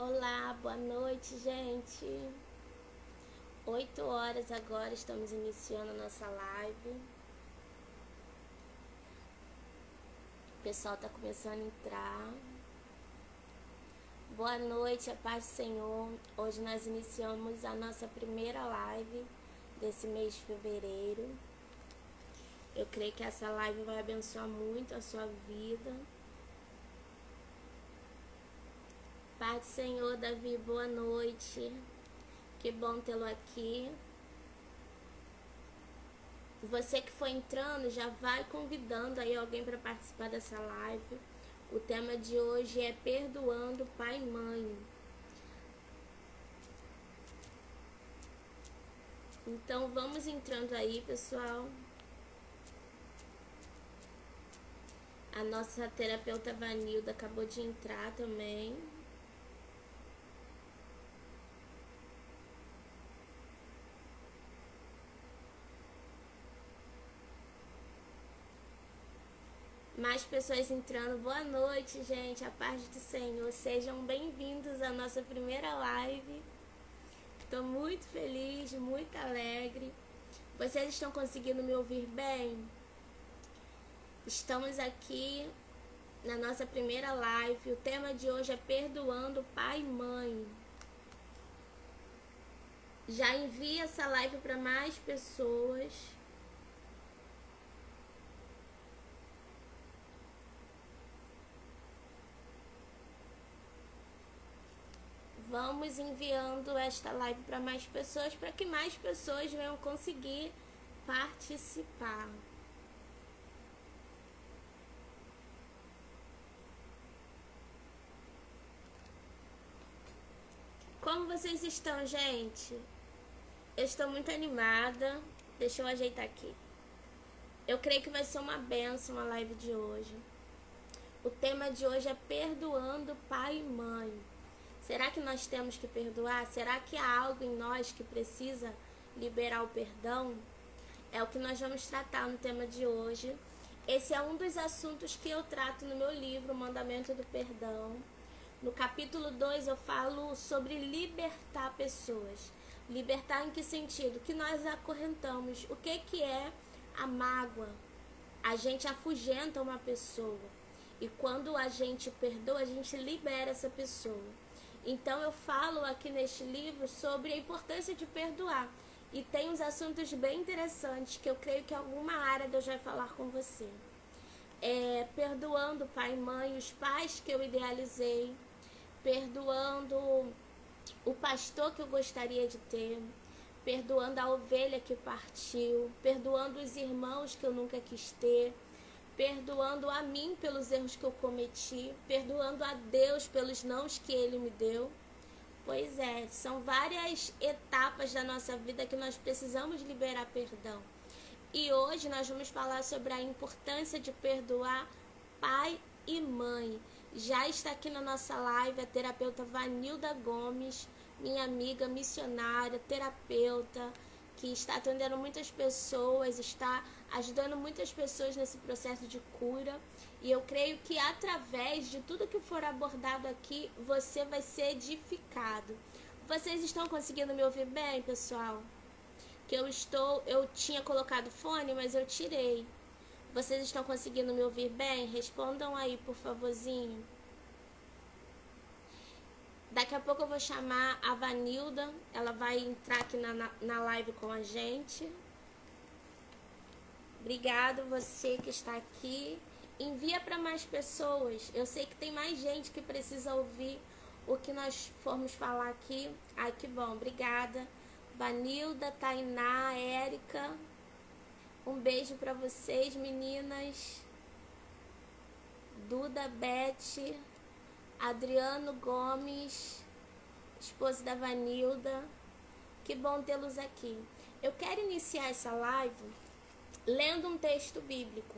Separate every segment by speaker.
Speaker 1: Olá, boa noite, gente. 8 horas agora, estamos iniciando a nossa live. O pessoal tá começando a entrar. Boa noite, a paz do Senhor. Hoje nós iniciamos a nossa primeira live desse mês de fevereiro. Eu creio que essa live vai abençoar muito a sua vida. Paz do Senhor, Davi, boa noite. Que bom tê-lo aqui. Você que for entrando, já vai convidando aí alguém para participar dessa live. O tema de hoje é perdoando pai e mãe. Então vamos entrando aí, pessoal. A nossa terapeuta Vanilda acabou de entrar também. Mais pessoas entrando. Boa noite, gente. A paz do Senhor. Sejam bem-vindos à nossa primeira live. Estou muito feliz, muito alegre. Vocês estão conseguindo me ouvir bem? Estamos aqui na nossa primeira live. O tema de hoje é perdoando pai e mãe. Já envia essa live para mais pessoas. Vamos enviando esta live para mais pessoas, para que mais pessoas venham conseguir participar. Como vocês estão, gente? Eu estou muito animada. Deixa eu ajeitar aqui. Eu creio que vai ser uma benção a live de hoje. O tema de hoje é perdoando pai e mãe. Será que nós temos que perdoar? Será que há algo em nós que precisa liberar o perdão? É o que nós vamos tratar no tema de hoje. Esse é um dos assuntos que eu trato no meu livro, O Mandamento do Perdão. No capítulo 2 eu falo sobre libertar pessoas. Libertar em que sentido? Que nós acorrentamos. O que é a mágoa? A gente afugenta uma pessoa. E quando a gente perdoa, a gente libera essa pessoa. Então eu falo aqui neste livro sobre a importância de perdoar. E tem uns assuntos bem interessantes que eu creio que alguma área Deus vai falar com você. Perdoando pai e mãe, os pais que eu idealizei. Perdoando o pastor que eu gostaria de ter. Perdoando a ovelha que partiu. Perdoando os irmãos que eu nunca quis ter. Perdoando a mim pelos erros que eu cometi, perdoando a Deus pelos nãos que Ele me deu. Pois é, são várias etapas da nossa vida que nós precisamos liberar perdão. E hoje nós vamos falar sobre a importância de perdoar pai e mãe. Já está aqui na nossa live a terapeuta Vanilda Gomes, minha amiga missionária, terapeuta, que está atendendo muitas pessoas, está ajudando muitas pessoas nesse processo de cura. E eu creio que através de tudo que for abordado aqui, você vai ser edificado. Vocês estão conseguindo me ouvir bem, pessoal? Que eu tinha colocado fone, mas eu tirei. Vocês estão conseguindo me ouvir bem? Respondam aí, por favorzinho. Daqui a pouco eu vou chamar a Vanilda. Ela vai entrar aqui na live com a gente. Obrigado você que está aqui. Envia para mais pessoas. Eu sei que tem mais gente que precisa ouvir o que nós formos falar aqui. Ai, que bom. Obrigada. Vanilda, Tainá, Érica. Um beijo para vocês, meninas. Duda, Beth, Adriano Gomes, esposa da Vanilda. Que bom tê-los aqui. Eu quero iniciar essa live lendo um texto bíblico.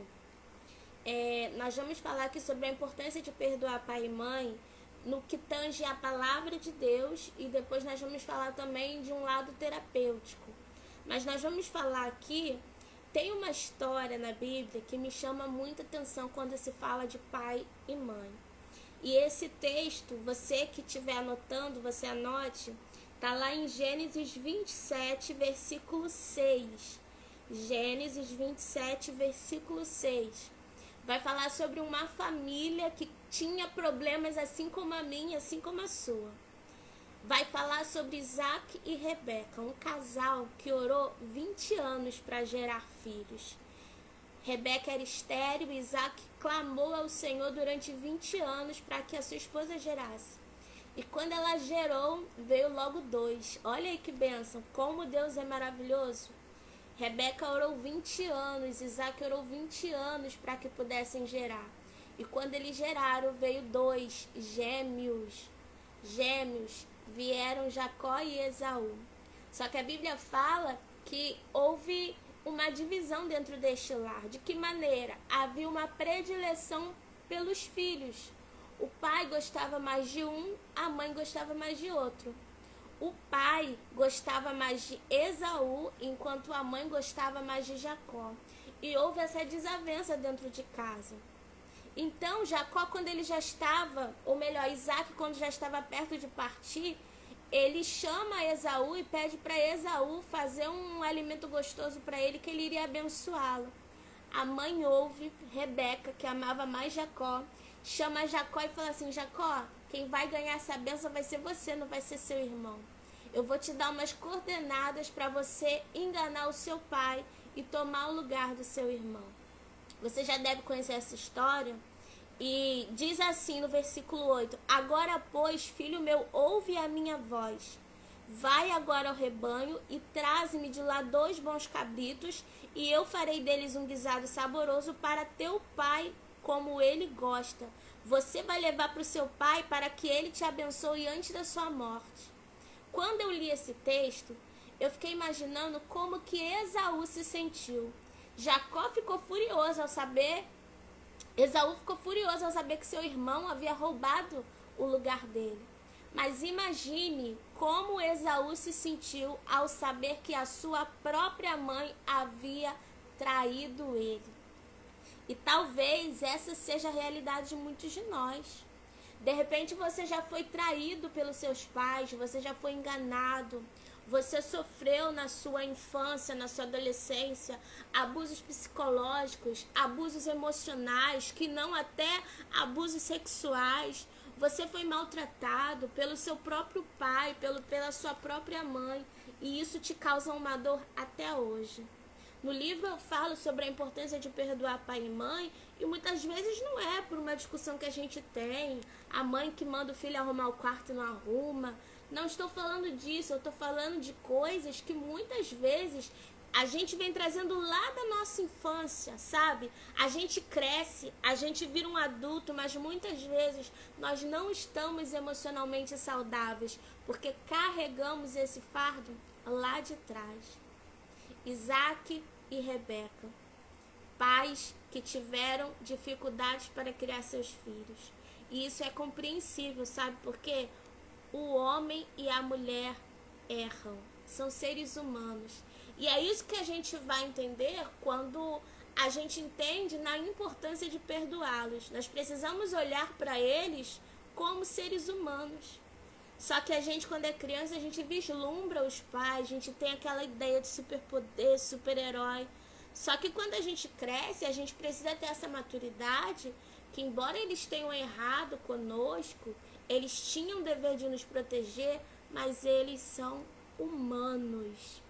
Speaker 1: Nós vamos falar aqui sobre a importância de perdoar pai e mãe no que tange a palavra de Deus, e depois nós vamos falar também de um lado terapêutico. Mas nós vamos falar aqui, tem uma história na Bíblia que me chama muita atenção quando se fala de pai e mãe. E esse texto, você que estiver anotando, você anote, está lá em Gênesis 27, versículo 6. Gênesis 27, versículo 6. Vai falar sobre uma família que tinha problemas assim como a minha, assim como a sua. Vai falar sobre Isaac e Rebeca, um casal que orou 20 anos para gerar filhos. Rebeca era estéril e Isaac clamou ao Senhor durante 20 anos para que a sua esposa gerasse. E quando ela gerou, veio logo 2. Olha aí que bênção, como Deus é maravilhoso. Rebeca orou 20 anos, Isaac orou 20 anos para que pudessem gerar. E quando eles geraram, veio 2 gêmeos. Gêmeos vieram Jacó e Esaú. Só que a Bíblia fala que houve uma divisão dentro deste lar. De que maneira? Havia uma predileção pelos filhos. O pai gostava mais de um, a mãe gostava mais de outro. O pai gostava mais de Esaú, enquanto a mãe gostava mais de Jacó. E houve essa desavença dentro de casa. Então, Jacó, quando ele já estava, ou melhor, Isaac, quando já estava perto de partir, ele chama Esaú e pede para Esaú fazer um alimento gostoso para ele, que ele iria abençoá-lo. A mãe ouve Rebeca, que amava mais Jacó, chama Jacó e fala assim: Jacó, quem vai ganhar essa bênção vai ser você, não vai ser seu irmão. Eu vou te dar umas coordenadas para você enganar o seu pai e tomar o lugar do seu irmão. Você já deve conhecer essa história. E diz assim no versículo 8: Agora, pois, filho meu, ouve a minha voz. Vai agora ao rebanho e traze-me de lá 2 bons cabritos, e eu farei deles um guisado saboroso para teu pai, como ele gosta. Você vai levar para o seu pai para que ele te abençoe antes da sua morte. Quando eu li esse texto, eu fiquei imaginando como que Esaú se sentiu. Jacó ficou furioso ao saber... Esaú ficou furioso ao saber que seu irmão havia roubado o lugar dele. Mas imagine como Esaú se sentiu ao saber que a sua própria mãe havia traído ele. E talvez essa seja a realidade de muitos de nós. De repente você já foi traído pelos seus pais, você já foi enganado, você sofreu na sua infância, na sua adolescência, abusos psicológicos, abusos emocionais, que não até abusos sexuais. Você foi maltratado pelo seu próprio pai, pela sua própria mãe, e isso te causa uma dor até hoje. No livro eu falo sobre a importância de perdoar pai e mãe, e muitas vezes não é por uma discussão que a gente tem, a mãe que manda o filho arrumar o quarto e não arruma. Não estou falando disso, eu estou falando de coisas que muitas vezes a gente vem trazendo lá da nossa infância, sabe? A gente cresce, a gente vira um adulto, mas muitas vezes nós não estamos emocionalmente saudáveis, porque carregamos esse fardo lá de trás. Isaac e Rebeca, pais que tiveram dificuldades para criar seus filhos. E isso é compreensível, sabe por quê? O homem e a mulher erram, são seres humanos. E é isso que a gente vai entender quando a gente entende na importância de perdoá-los. Nós precisamos olhar para eles como seres humanos. Só que a gente, quando é criança, a gente vislumbra os pais, a gente tem aquela ideia de superpoder, super-herói. Só que quando a gente cresce, a gente precisa ter essa maturidade que, embora eles tenham errado conosco, eles tinham o dever de nos proteger, mas eles são humanos.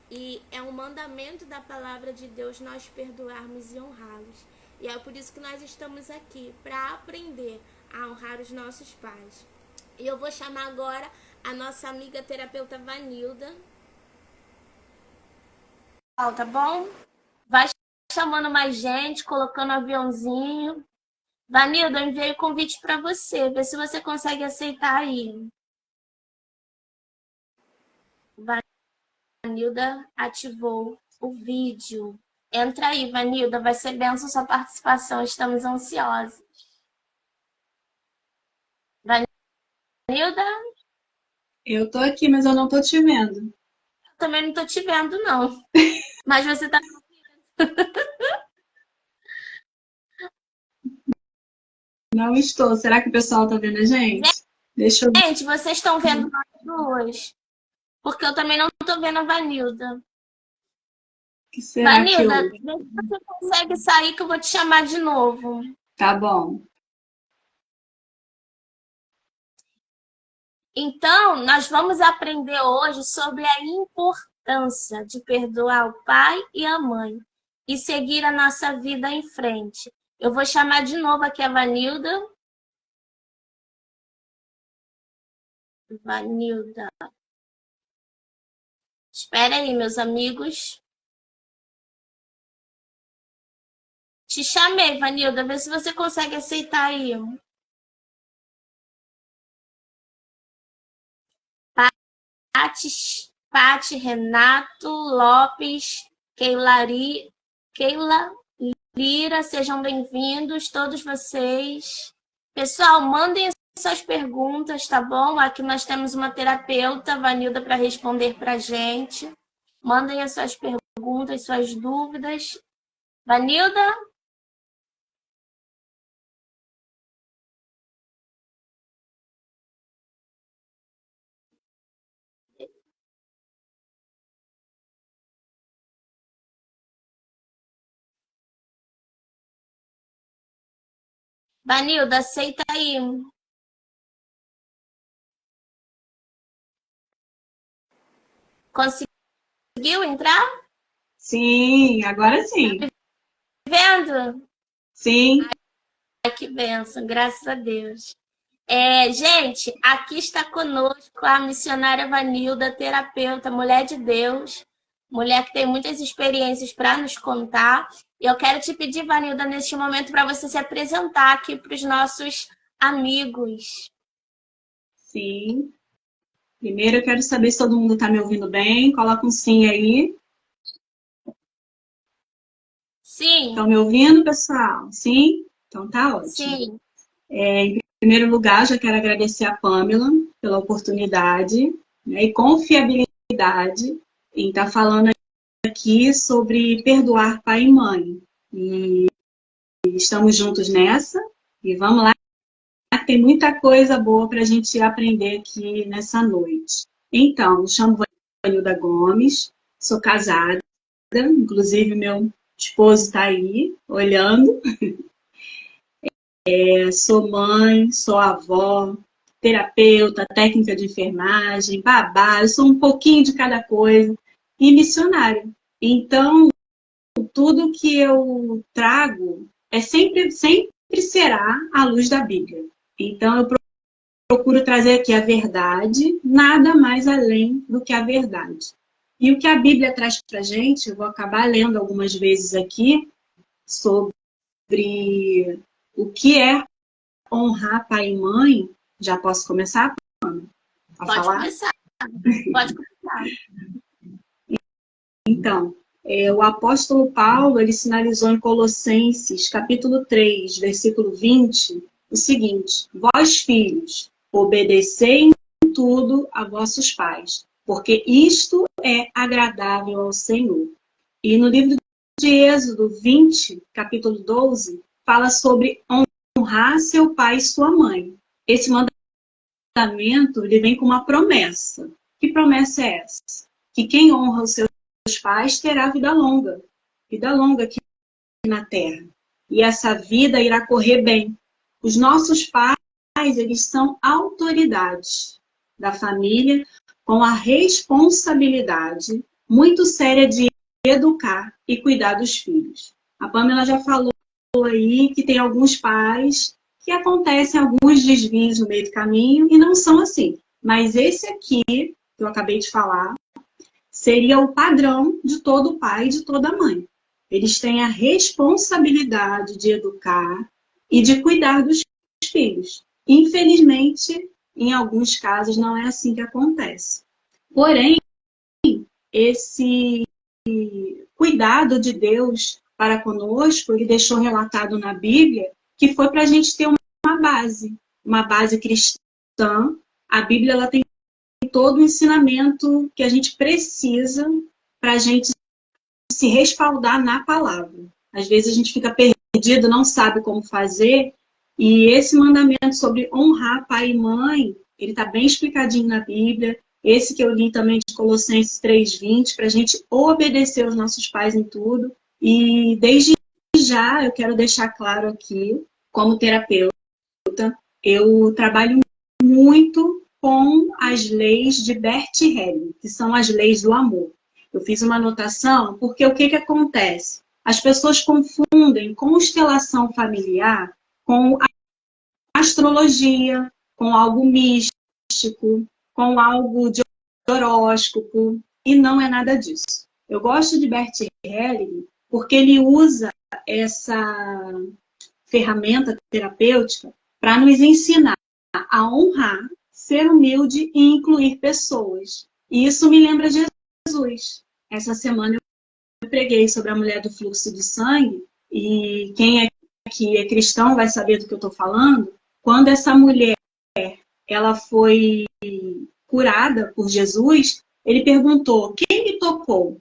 Speaker 1: E é um mandamento da palavra de Deus nós perdoarmos e honrá-los. E é por isso que nós estamos aqui, para aprender a honrar os nossos pais. E eu vou chamar agora a nossa amiga terapeuta Vanilda. Tá bom? Vai chamando mais gente, colocando aviãozinho. Vanilda, eu enviei o convite para você. Vê se você consegue aceitar aí. Vanilda ativou o vídeo. Entra aí, Vanilda. Vai ser bênção sua participação. Estamos ansiosos. Vanilda?
Speaker 2: Eu tô aqui, mas eu não tô te vendo.
Speaker 1: Eu também não tô te vendo, não. Mas você tá...
Speaker 2: Não estou. Será que o pessoal está vendo a gente? Deixa eu ver.
Speaker 1: Gente, vocês estão vendo nós duas? Porque eu também não estou vendo a Vanilda.
Speaker 2: O que será que
Speaker 1: Vanilda,
Speaker 2: eu...
Speaker 1: vê se você consegue sair que eu vou te chamar de novo.
Speaker 2: Tá bom.
Speaker 1: Então, nós vamos aprender hoje sobre a importância de perdoar o pai e a mãe e seguir a nossa vida em frente. Eu vou chamar de novo aqui a Vanilda. Vanilda. Espera aí, meus amigos. Te chamei, Vanilda. Vê se você consegue aceitar aí. Pati, Renato, Lopes, Keila Lira, sejam bem-vindos, todos vocês. Pessoal, mandem suas perguntas, tá bom? Aqui nós temos uma terapeuta, Vanilda, para responder para a gente. Mandem as suas perguntas, suas dúvidas. Vanilda? Vanilda, aceita aí. Conseguiu entrar?
Speaker 2: Sim, agora sim.
Speaker 1: Vendo?
Speaker 2: Sim.
Speaker 1: Ai, que bênção, graças a Deus. Gente, aqui está conosco a missionária Vanilda, terapeuta, mulher de Deus, mulher que tem muitas experiências para nos contar. E eu quero te pedir, Vanilda, neste momento, para você se apresentar aqui para os nossos amigos.
Speaker 2: Sim. Primeiro eu quero saber se todo mundo está me ouvindo bem. Coloca um sim aí.
Speaker 1: Sim.
Speaker 2: Estão me ouvindo, pessoal? Sim? Então tá ótimo.
Speaker 1: Sim.
Speaker 2: Em primeiro lugar, já quero agradecer a Pamela pela oportunidade, né, e confiabilidade em estar falando aqui sobre perdoar pai e mãe. E estamos juntos nessa e vamos lá, tem muita coisa boa para a gente aprender aqui nessa noite. Então, me chamo Vanilda Gomes, sou casada, inclusive meu esposo está aí olhando. Sou mãe, sou avó, terapeuta, técnica de enfermagem, babá, eu sou um pouquinho de cada coisa e missionária. Então, tudo que eu trago sempre será à luz da Bíblia. Então, eu procuro trazer aqui a verdade, nada mais além do que a verdade. E o que a Bíblia traz para a gente, eu vou acabar lendo algumas vezes aqui, sobre o que é honrar pai e mãe. Já posso começar a
Speaker 1: Pode
Speaker 2: falar?
Speaker 1: começar. Pode começar.
Speaker 2: Então, o apóstolo Paulo, ele sinalizou em Colossenses, capítulo 3, versículo 20, o seguinte: vós, filhos, obedecei em tudo a vossos pais, porque isto é agradável ao Senhor. E no livro de Êxodo 20, capítulo 12, fala sobre honrar seu pai e sua mãe. Esse mandamento, ele vem com uma promessa. Que promessa é essa? Que quem honra os seus pais terá vida longa aqui na terra. E essa vida irá correr bem. Os nossos pais, eles são autoridades da família, com a responsabilidade muito séria de educar e cuidar dos filhos. A Pamela já falou aí que tem alguns pais que acontecem alguns desvios no meio do caminho e não são assim. Mas esse aqui, que eu acabei de falar, seria o padrão de todo pai e de toda mãe. Eles têm a responsabilidade de educar e de cuidar dos filhos. Infelizmente, em alguns casos, não é assim que acontece. Porém, esse cuidado de Deus para conosco, ele deixou relatado na Bíblia, que foi para a gente ter uma base cristã. A Bíblia, ela tem todo o ensinamento que a gente precisa para a gente se respaldar na palavra. Às vezes a gente fica perdido, não sabe como fazer, E esse mandamento sobre honrar pai e mãe, ele está bem explicadinho na Bíblia. Esse que eu li também de Colossenses 3:20, para a gente obedecer os nossos pais em tudo. E desde já eu quero deixar claro aqui, como terapeuta, eu trabalho muito com as leis de Bert Helling, que são as leis do amor. Eu fiz uma anotação porque o que acontece? As pessoas confundem constelação familiar com astrologia, com algo místico, com algo de horóscopo, e não é nada disso. Eu gosto de Bert Helling porque ele usa essa ferramenta terapêutica para nos ensinar a honrar, ser humilde e incluir pessoas. E isso me lembra Jesus. Essa semana eu preguei sobre a mulher do fluxo de sangue, e quem aqui é cristão vai saber do que eu estou falando. Quando essa mulher ela foi curada por Jesus, ele perguntou: quem me tocou?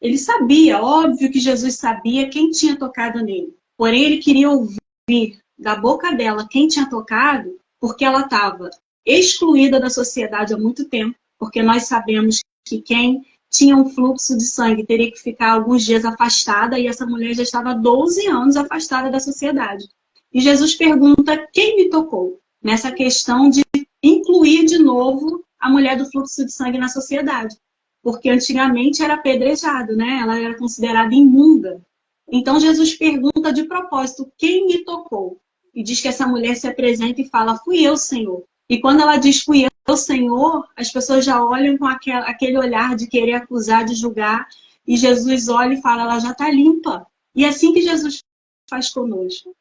Speaker 2: Ele sabia, óbvio que Jesus sabia quem tinha tocado nele. Porém, ele queria ouvir da boca dela quem tinha tocado, porque ela estava excluída da sociedade há muito tempo, porque nós sabemos que quem tinha um fluxo de sangue teria que ficar alguns dias afastada, e essa mulher já estava há 12 anos afastada da sociedade. E Jesus pergunta: quem me tocou? Nessa questão de incluir de novo a mulher do fluxo de sangue na sociedade. Porque antigamente era apedrejado, né? Ela era considerada imunda. Então Jesus pergunta de propósito: quem me tocou? E diz que essa mulher se apresenta e fala: fui eu, Senhor. E quando ela diz fui eu, Senhor, as pessoas já olham com aquele olhar de querer acusar, de julgar. E Jesus olha e fala: ela já está limpa. E é assim que Jesus faz conosco.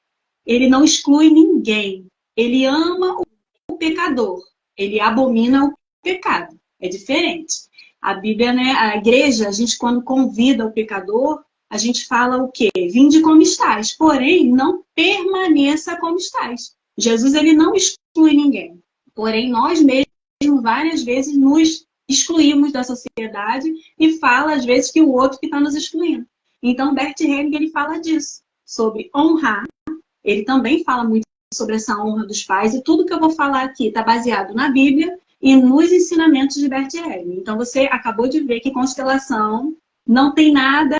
Speaker 2: Ele não exclui ninguém. Ele ama o pecador. Ele abomina o pecado. É diferente. A Bíblia, né, a igreja, a gente quando convida o pecador, a gente fala o quê? Vinde como estás, porém não permaneça como estás. Jesus, ele não exclui ninguém. Porém, nós mesmos várias vezes nos excluímos da sociedade e fala às vezes que o outro que está nos excluindo. Então, Bert Helling, ele fala disso, sobre honrar. Ele também fala muito sobre essa honra dos pais, e tudo que eu vou falar aqui está baseado na Bíblia e nos ensinamentos de Bert Helling. Então, você acabou de ver que constelação não tem nada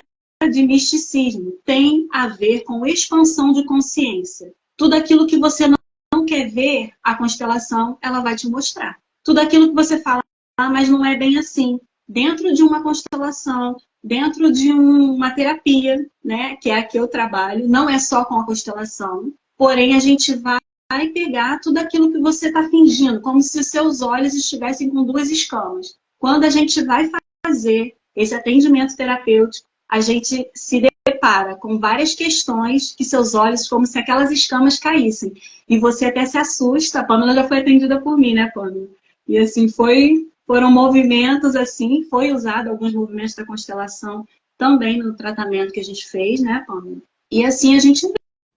Speaker 2: de misticismo, tem a ver com expansão de consciência. Tudo aquilo que você não quer ver, a constelação ela vai te mostrar. Tudo aquilo que você fala, mas não é bem assim. Dentro de uma constelação, dentro de uma terapia, né, que é a que eu trabalho, não é só com a constelação, porém a gente vai pegar tudo aquilo que você está fingindo, como se os seus olhos estivessem com duas escamas. Quando a gente vai fazer esse atendimento terapêutico, a gente se depara com várias questões que seus olhos, como se aquelas escamas caíssem. E você até se assusta. A Pamela já foi atendida por mim, né, Pamela? E assim, foram movimentos assim, foi usado alguns movimentos da constelação também no tratamento que a gente fez, né, Pamela? E assim a gente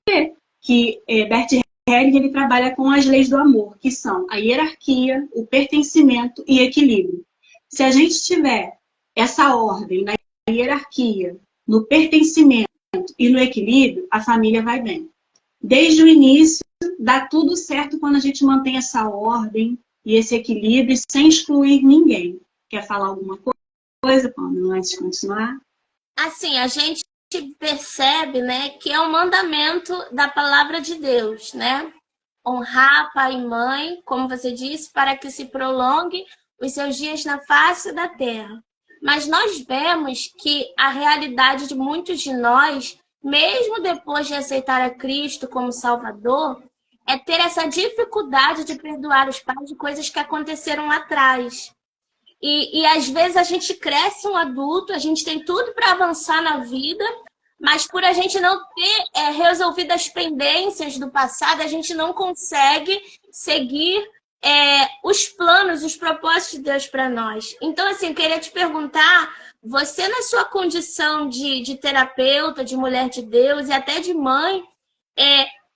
Speaker 2: vê que Bert Helling, ele trabalha com as leis do amor, que são a hierarquia, o pertencimento e equilíbrio. Se a gente tiver essa ordem na hierarquia, no pertencimento e no equilíbrio, a família vai bem. Desde o início, dá tudo certo quando a gente mantém essa ordem e esse equilíbrio sem excluir ninguém. Quer falar alguma coisa, Pamela, antes de continuar?
Speaker 1: Assim, a gente percebe, né, que é um mandamento da palavra de Deus, né? Honrar pai e mãe, como você disse, para que se prolongue os seus dias na face da terra. Mas nós vemos que a realidade de muitos de nós, mesmo depois de aceitar a Cristo como Salvador, é ter essa dificuldade de perdoar os pais de coisas que aconteceram lá atrás. E às vezes a gente cresce um adulto, a gente tem tudo para avançar na vida, mas por a gente não ter resolvido as pendências do passado, a gente não consegue seguir os planos, os propósitos de Deus para nós. Então, assim, eu queria te perguntar, você na sua condição de terapeuta, de mulher de Deus e até de mãe,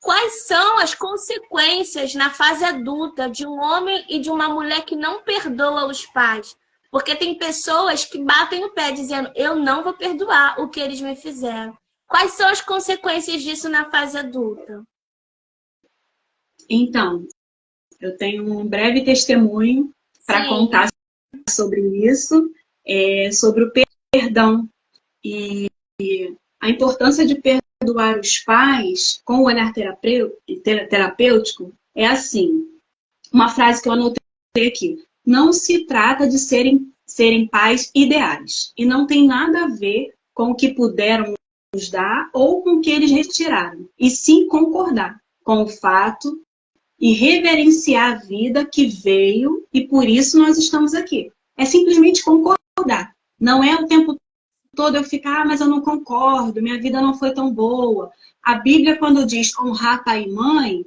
Speaker 1: quais são as consequências na fase adulta de um homem e de uma mulher que não perdoa os pais? Porque tem pessoas que batem o pé dizendo: eu não vou perdoar o que eles me fizeram. Quais são as consequências disso na fase adulta?
Speaker 2: Então, eu tenho um breve testemunho para
Speaker 1: Sim,
Speaker 2: contar sobre isso, sobre o perdão e a importância de perdoar os pais com o olhar terapêutico é assim, uma frase que eu anotei aqui. Não se trata de serem pais ideais. E não tem nada a ver com o que puderam nos dar ou com o que eles retiraram. E sim concordar com o fato e reverenciar a vida que veio e por isso nós estamos aqui. É simplesmente concordar. Não é o tempo todo eu ficar, mas eu não concordo, minha vida não foi tão boa. A Bíblia, quando diz honrar pai e mãe,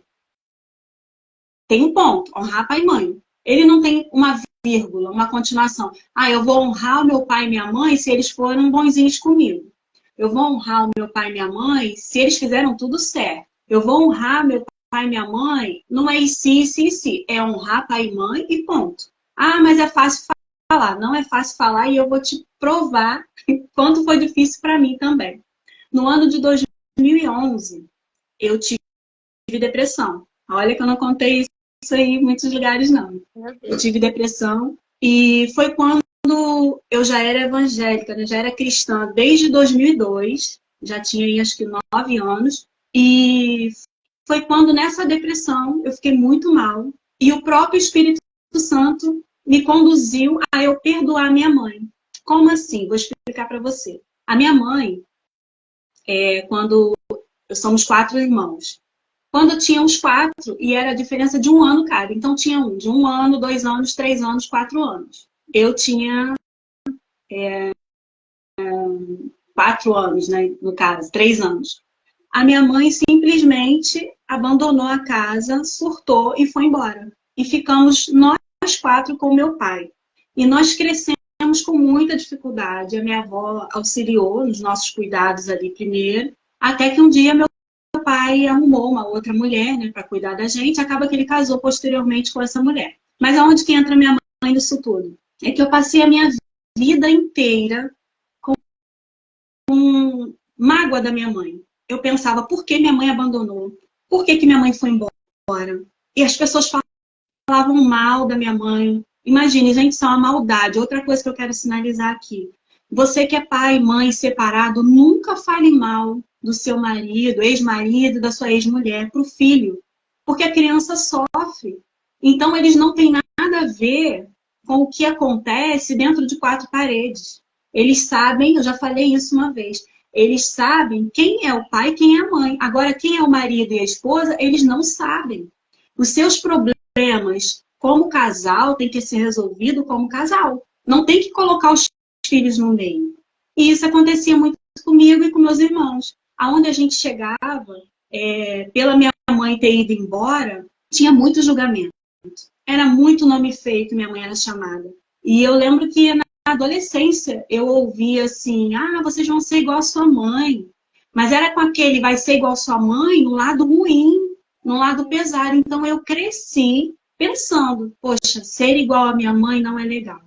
Speaker 2: tem um ponto, honrar pai e mãe. Ele não tem uma vírgula, uma continuação. Ah, eu vou honrar o meu pai e minha mãe se eles foram bonzinhos comigo. Eu vou honrar o meu pai e minha mãe se eles fizeram tudo certo. Eu vou honrar meu pai e minha mãe, não é e se. É honrar pai e mãe e ponto. Ah, mas é fácil falar. Não é fácil falar e eu vou te provar quanto foi difícil para mim também. No ano de 2011, eu tive depressão. Olha que eu não contei isso aí em muitos lugares, não.
Speaker 1: meu
Speaker 2: Eu
Speaker 1: Deus.
Speaker 2: tive depressão e foi quando eu já era evangélica, né? Já era cristã desde 2002, já tinha aí, acho que 9 anos, e foi quando nessa depressão eu fiquei muito mal e o próprio Espírito Santo me conduziu a eu perdoar minha mãe. Como assim? Vou explicar para você. A minha mãe, quando somos 4 irmãos, quando tinha os 4, e era a diferença de um ano cada. Então tinha um de 1 ano, 2 anos, 3 anos, 4 anos. Eu tinha 4 anos, né? No caso, 3 anos. A minha mãe simplesmente abandonou a casa, surtou e foi embora. E ficamos nós 4 com meu pai. E nós crescemos com muita dificuldade. A minha avó auxiliou nos nossos cuidados ali primeiro, até que um dia meu pai arrumou uma outra mulher, né, para cuidar da gente. Acaba que ele casou posteriormente com essa mulher. Mas aonde que entra minha mãe nisso tudo? É que eu passei a minha vida inteira com mágoa da minha mãe. Eu pensava, por que minha mãe abandonou? Por que minha mãe foi embora? E as pessoas falavam mal da minha mãe. Imagine, gente, isso é uma maldade. Outra coisa que eu quero sinalizar aqui. Você que é pai, mãe, separado, nunca fale mal do seu marido, ex-marido, da sua ex-mulher para o filho. Porque a criança sofre. Então, eles não têm nada a ver com o que acontece dentro de 4 paredes. Eles sabem, eu já falei isso uma vez, eles sabem quem é o pai e quem é a mãe. Agora, quem é o marido e a esposa, eles não sabem. Os seus problemas como casal tem que ser resolvido como casal. Não tem que colocar os filhos no meio. E isso acontecia muito comigo e com meus irmãos. Aonde a gente chegava, pela minha mãe ter ido embora, tinha muito julgamento. Era muito nome feio que minha mãe era chamada. E eu lembro que na adolescência eu ouvia assim, ah, vocês vão ser igual a sua mãe. Mas era com aquele vai ser igual a sua mãe no lado ruim, no lado pesado. Então eu cresci pensando, poxa, ser igual a minha mãe não é legal.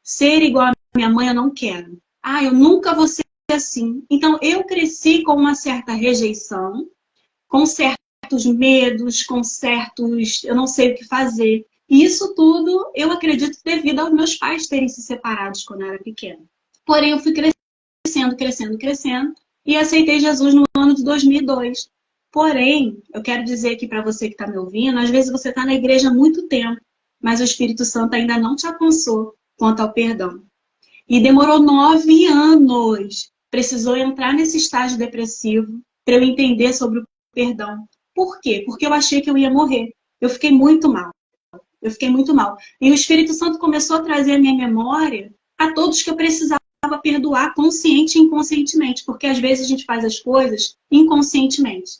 Speaker 2: Ser igual a minha mãe eu não quero. Ah, eu nunca vou ser assim. Então eu cresci com uma certa rejeição, com certos medos, com certos, eu não sei o que fazer. E isso tudo, eu acredito, devido aos meus pais terem se separados quando eu era pequena. Porém, eu fui crescendo, e aceitei Jesus no ano de 2002. Porém, eu quero dizer aqui para você que está me ouvindo, às vezes você está na igreja há muito tempo, mas o Espírito Santo ainda não te alcançou quanto ao perdão. E demorou 9 anos. Precisou entrar nesse estágio depressivo para eu entender sobre o perdão. Por quê? Porque eu achei que eu ia morrer. Eu fiquei muito mal. Eu fiquei muito mal. E o Espírito Santo começou a trazer à minha memória a todos que eu precisava perdoar consciente e inconscientemente, porque às vezes a gente faz as coisas inconscientemente.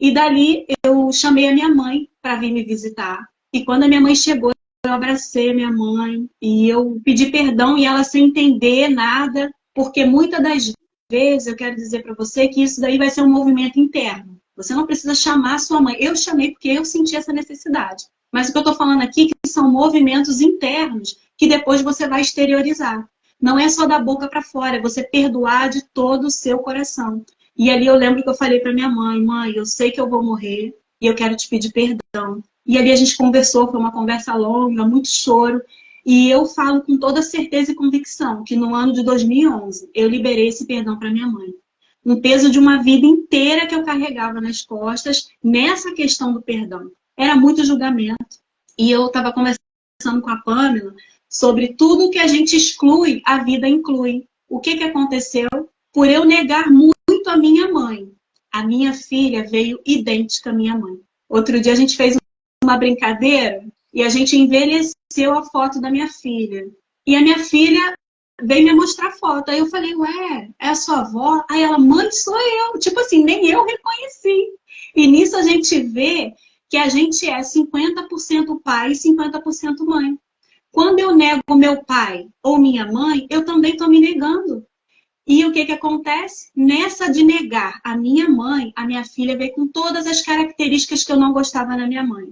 Speaker 2: E dali eu chamei a minha mãe para vir me visitar. E quando a minha mãe chegou, eu abracei a minha mãe e eu pedi perdão e ela sem entender nada, porque muitas das vezes eu quero dizer para você que isso daí vai ser um movimento interno. Você não precisa chamar a sua mãe. Eu chamei porque eu senti essa necessidade. Mas o que eu estou falando aqui é que são movimentos internos que depois você vai exteriorizar. Não é só da boca para fora, é você perdoar de todo o seu coração. E ali eu lembro que eu falei para minha mãe, mãe, eu sei que eu vou morrer, e eu quero te pedir perdão. E ali a gente conversou, foi uma conversa longa, muito choro. E eu falo com toda certeza e convicção que no ano de 2011 eu liberei esse perdão para minha mãe. Um peso de uma vida inteira que eu carregava nas costas nessa questão do perdão. Era muito julgamento. E eu estava conversando com a Pamela sobre tudo que a gente exclui, a vida inclui. O que aconteceu? Por eu negar muito a minha mãe, a minha filha veio idêntica à minha mãe. Outro dia a gente fez uma brincadeira e a gente envelheceu a foto da minha filha. E a minha filha veio me mostrar foto. Aí eu falei, ué, é a sua avó? Aí ela, mãe, sou eu. Tipo assim, nem eu reconheci. E nisso a gente vê que a gente é 50% pai e 50% mãe. Quando eu nego meu pai ou minha mãe, eu também estou me negando. E o que acontece? Nessa de negar a minha mãe, a minha filha veio com todas as características que eu não gostava na minha mãe.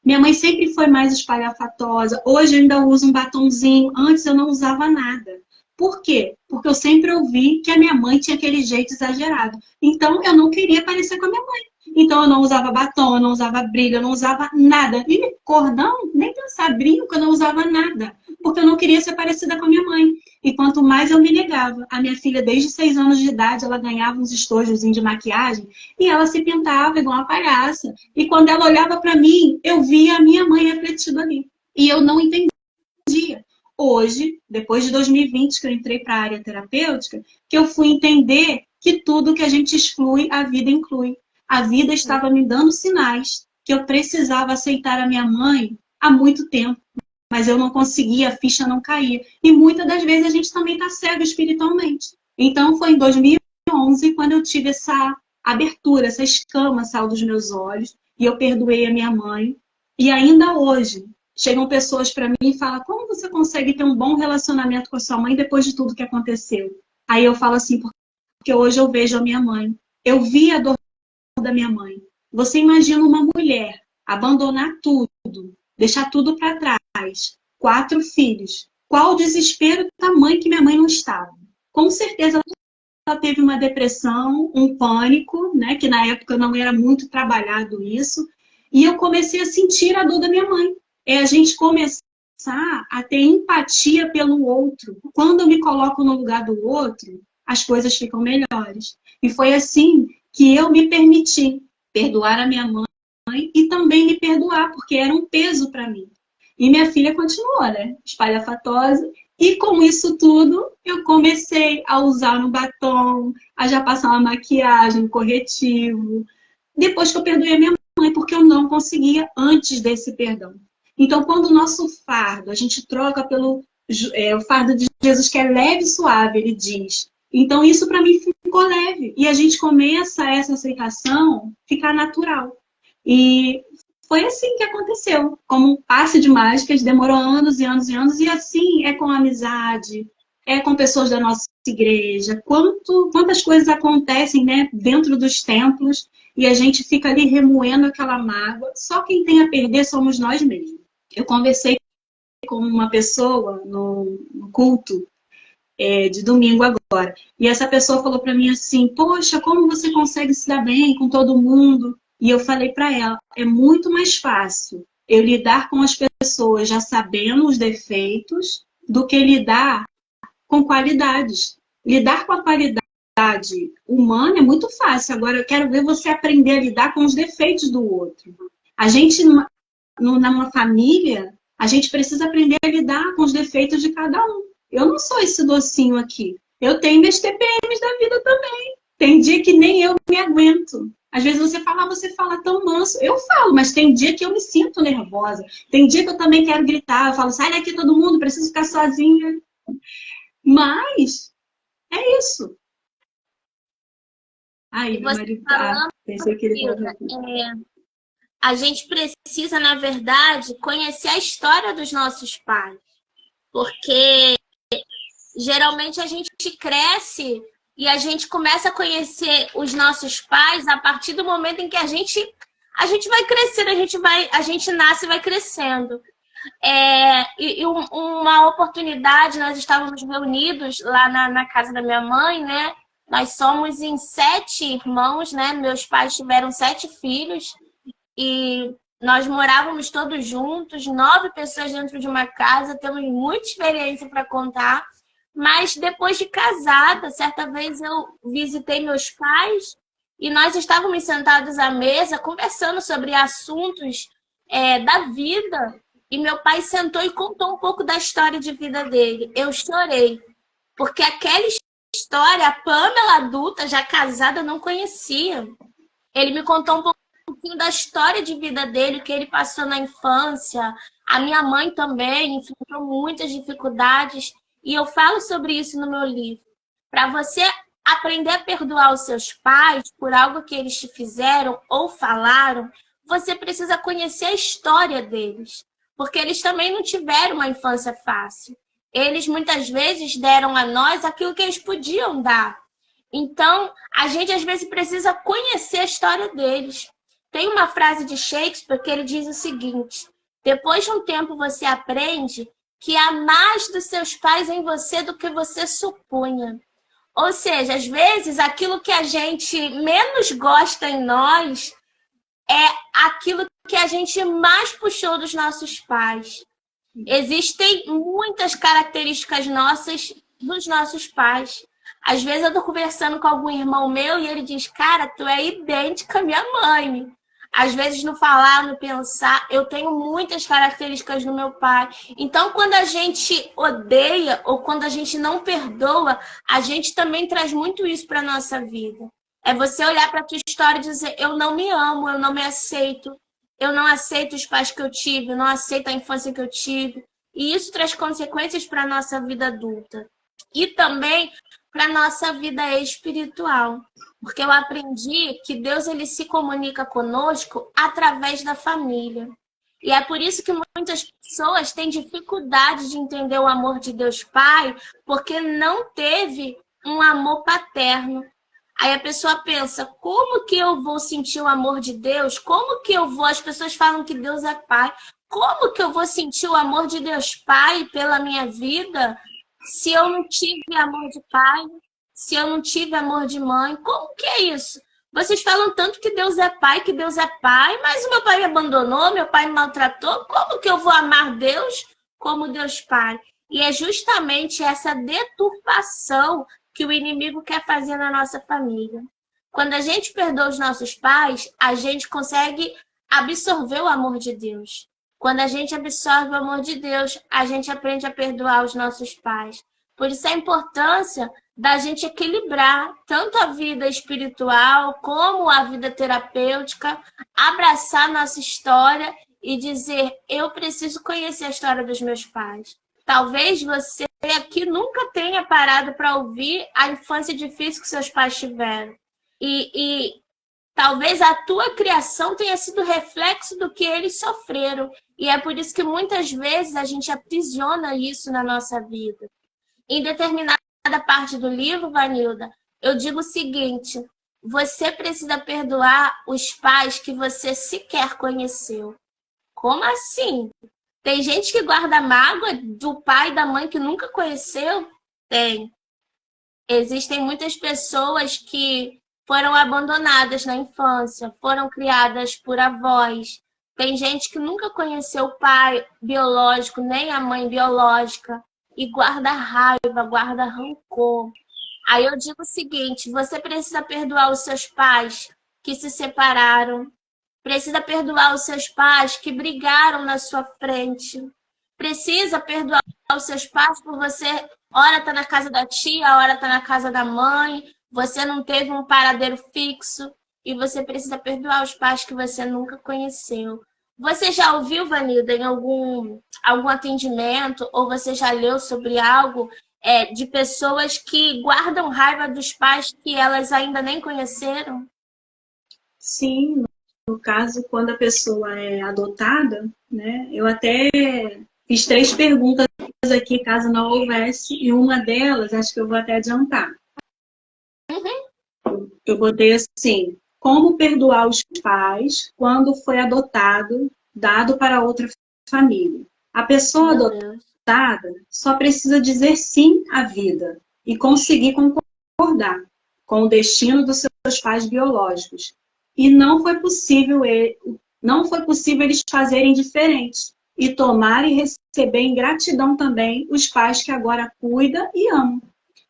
Speaker 2: Minha mãe sempre foi mais espalhafatosa. Hoje eu ainda uso um batonzinho. Antes eu não usava nada. Por quê? Porque eu sempre ouvi que a minha mãe tinha aquele jeito exagerado. Então eu não queria parecer com a minha mãe. Então eu não usava batom, eu não usava brilho, eu não usava nada. E cordão, nem pensar, brinco, eu não usava nada. Porque eu não queria ser parecida com a minha mãe. E quanto mais eu me negava, a minha filha, desde 6 anos de idade, ela ganhava uns estojos de maquiagem e ela se pintava igual uma palhaça. E quando ela olhava para mim, eu via a minha mãe refletida ali. E eu não entendia. Hoje, depois de 2020, que eu entrei para a área terapêutica, que eu fui entender que tudo que a gente exclui, a vida inclui. A vida estava me dando sinais que eu precisava aceitar a minha mãe há muito tempo. Mas eu não conseguia, a ficha não caía. E muitas das vezes a gente também está cego espiritualmente. Então foi em 2011 quando eu tive essa abertura, essa escama saiu dos meus olhos e eu perdoei a minha mãe. E ainda hoje chegam pessoas para mim e falam: como você consegue ter um bom relacionamento com a sua mãe depois de tudo que aconteceu? Aí eu falo assim, porque hoje eu vejo a minha mãe. Eu vi a dor da minha mãe. Você imagina uma mulher abandonar tudo, deixar tudo para trás, 4 filhos. Qual o desespero tamanho que minha mãe não estava? Com certeza ela teve uma depressão, um pânico, né? Que na época não era muito trabalhado isso. E eu comecei a sentir a dor da minha mãe. É a gente começar a ter empatia pelo outro. Quando eu me coloco no lugar do outro, as coisas ficam melhores. E foi assim que eu me permiti perdoar a minha mãe e também me perdoar, porque era um peso para mim. E minha filha continuou, né? Espalhafatosa. E com isso tudo, eu comecei a usar um batom, a já passar uma maquiagem, um corretivo. Depois que eu perdoei a minha mãe, porque eu não conseguia antes desse perdão. Então, quando o nosso fardo, a gente troca pelo o fardo de Jesus, que é leve e suave, ele diz. Então, isso para mim ficou leve. E a gente começa essa aceitação ficar natural. E foi assim que aconteceu. Como um passe de mágicas, demorou anos e anos e anos. E assim é com a amizade, é com pessoas da nossa igreja. Quantas coisas acontecem, né, dentro dos templos e a gente fica ali remoendo aquela mágoa. Só quem tem a perder somos nós mesmos. Eu conversei com uma pessoa no culto de domingo agora. E essa pessoa falou para mim assim: poxa, como você consegue se dar bem com todo mundo? E eu falei para ela: é muito mais fácil eu lidar com as pessoas já sabendo os defeitos do que lidar com qualidades. Lidar com a qualidade humana é muito fácil. Agora eu quero ver você aprender a lidar com os defeitos do outro. A gente, numa família, a gente precisa aprender a lidar com os defeitos de cada um. Eu não sou esse docinho aqui. Eu tenho meus TPMs da vida também. Tem dia que nem eu me aguento. Às vezes você fala tão manso. Eu falo, mas tem dia que eu me sinto nervosa. Tem dia que eu também quero gritar. Eu falo, sai daqui todo mundo, preciso ficar sozinha. Mas é isso. Aí,
Speaker 1: E
Speaker 2: meu
Speaker 1: você
Speaker 2: marido tá.
Speaker 1: falando,
Speaker 2: Pensei que ele
Speaker 1: Hilda,
Speaker 2: estava aqui.
Speaker 1: a gente precisa, na verdade, conhecer a história dos nossos pais. Porque geralmente a gente cresce e a gente começa a conhecer os nossos pais a partir do momento em que a gente vai crescendo, a gente nasce e vai crescendo. Uma oportunidade, nós estávamos reunidos lá na casa da minha mãe, né? Nós somos em 7 irmãos, né? Meus pais tiveram 7 filhos. e nós morávamos todos juntos, 9 pessoas dentro de uma casa, temos muita experiência para contar, mas depois de casada, certa vez eu visitei meus pais e nós estávamos sentados à mesa conversando sobre assuntos da vida, e meu pai sentou e contou um pouco da história de vida dele. Eu chorei, porque aquela história, a Pamela adulta, já casada, não conhecia. Ele me contou um pouquinho da história de vida dele, o que ele passou na infância. A minha mãe também enfrentou muitas dificuldades, e eu falo sobre isso no meu livro. Para você aprender a perdoar os seus pais por algo que eles te fizeram ou falaram, você precisa conhecer a história deles, porque eles também não tiveram uma infância fácil. Eles muitas vezes deram a nós aquilo que eles podiam dar. Então, a gente às vezes precisa conhecer a história deles. Tem uma frase de Shakespeare que ele diz o seguinte: depois de um tempo você aprende que há mais dos seus pais em você do que você supunha. Ou seja, às vezes aquilo que a gente menos gosta em nós é aquilo que a gente mais puxou dos nossos pais. Existem muitas características nossas dos nossos pais. Às vezes eu estou conversando com algum irmão meu e ele diz: cara, tu é idêntica à minha mãe. Às vezes no falar, no pensar, eu tenho muitas características do meu pai. Então, quando a gente odeia ou quando a gente não perdoa, a gente também traz muito isso para a nossa vida. É você olhar para a tua história e dizer: eu não me amo, eu não me aceito, eu não aceito os pais que eu tive, eu não aceito a infância que eu tive. E isso traz consequências para a nossa vida adulta. E também para a nossa vida espiritual. Porque eu aprendi que Deus ele se comunica conosco através da família. E é por isso que muitas pessoas têm dificuldade de entender o amor de Deus Pai, porque não teve um amor paterno. Aí a pessoa pensa: como que eu vou sentir o amor de Deus? Como que eu vou... As pessoas falam que Deus é Pai. Como que eu vou sentir o amor de Deus Pai pela minha vida se eu não tive amor de pai, se eu não tive amor de mãe? Como que é isso? Vocês falam tanto que Deus é pai, mas o meu pai me abandonou, meu pai me maltratou. Como que eu vou amar Deus como Deus Pai? E é justamente essa deturpação que o inimigo quer fazer na nossa família. Quando a gente perdoa os nossos pais, a gente consegue absorver o amor de Deus. Quando a gente absorve o amor de Deus, a gente aprende a perdoar os nossos pais. Por isso a importância da gente equilibrar tanto a vida espiritual como a vida terapêutica, abraçar nossa história e dizer: eu preciso conhecer a história dos meus pais. Talvez você aqui nunca tenha parado para ouvir a infância difícil que seus pais tiveram. E talvez a tua criação tenha sido reflexo do que eles sofreram. E é por isso que muitas vezes a gente aprisiona isso na nossa vida. Em determinada parte do livro, Vanilda, eu digo o seguinte: você precisa perdoar os pais que você sequer conheceu. Como assim? Tem gente que guarda mágoa do pai e da mãe que nunca conheceu? Tem. Existem muitas pessoas que foram abandonadas na infância, foram criadas por avós. Tem gente que nunca conheceu o pai biológico, nem a mãe biológica, e guarda raiva, guarda rancor. Aí eu digo o seguinte: você precisa perdoar os seus pais que se separaram, precisa perdoar os seus pais que brigaram na sua frente, precisa perdoar os seus pais por você, ora tá na casa da tia, ora tá na casa da mãe, você não teve um paradeiro fixo, e você precisa perdoar os pais que você nunca conheceu. Você já ouviu, Vanilda, em algum atendimento, ou você já leu sobre algo de pessoas que guardam raiva dos pais que elas ainda nem conheceram?
Speaker 2: Sim, no caso, quando a pessoa é adotada, né? Eu até fiz 3 perguntas aqui, caso não houvesse, e uma delas, acho que eu vou até adiantar. Eu botei assim: como perdoar os pais quando foi adotado, dado para outra família? A pessoa adotada só precisa dizer sim à vida e conseguir concordar com o destino dos seus pais biológicos. E não foi possível não foi possível eles fazerem diferente. E tomar e receber em gratidão também os pais que agora cuidam e amam.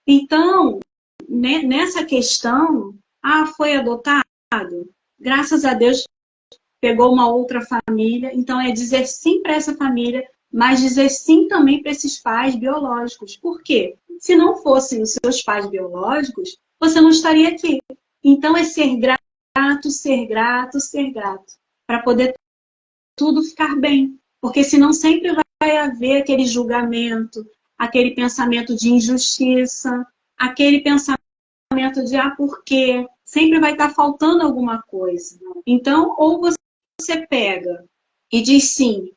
Speaker 2: Então, nessa questão, foi adotado? Graças a Deus, pegou uma outra família. Então, é dizer sim para essa família, mas dizer sim também para esses pais biológicos. Por quê? Se não fossem os seus pais biológicos, você não estaria aqui. Então, é ser grato, ser grato, ser grato, para poder tudo ficar bem. Porque senão sempre vai haver aquele julgamento, aquele pensamento de injustiça, aquele pensamento de por quê? Sempre vai estar faltando alguma coisa. Então, ou você pega e diz sim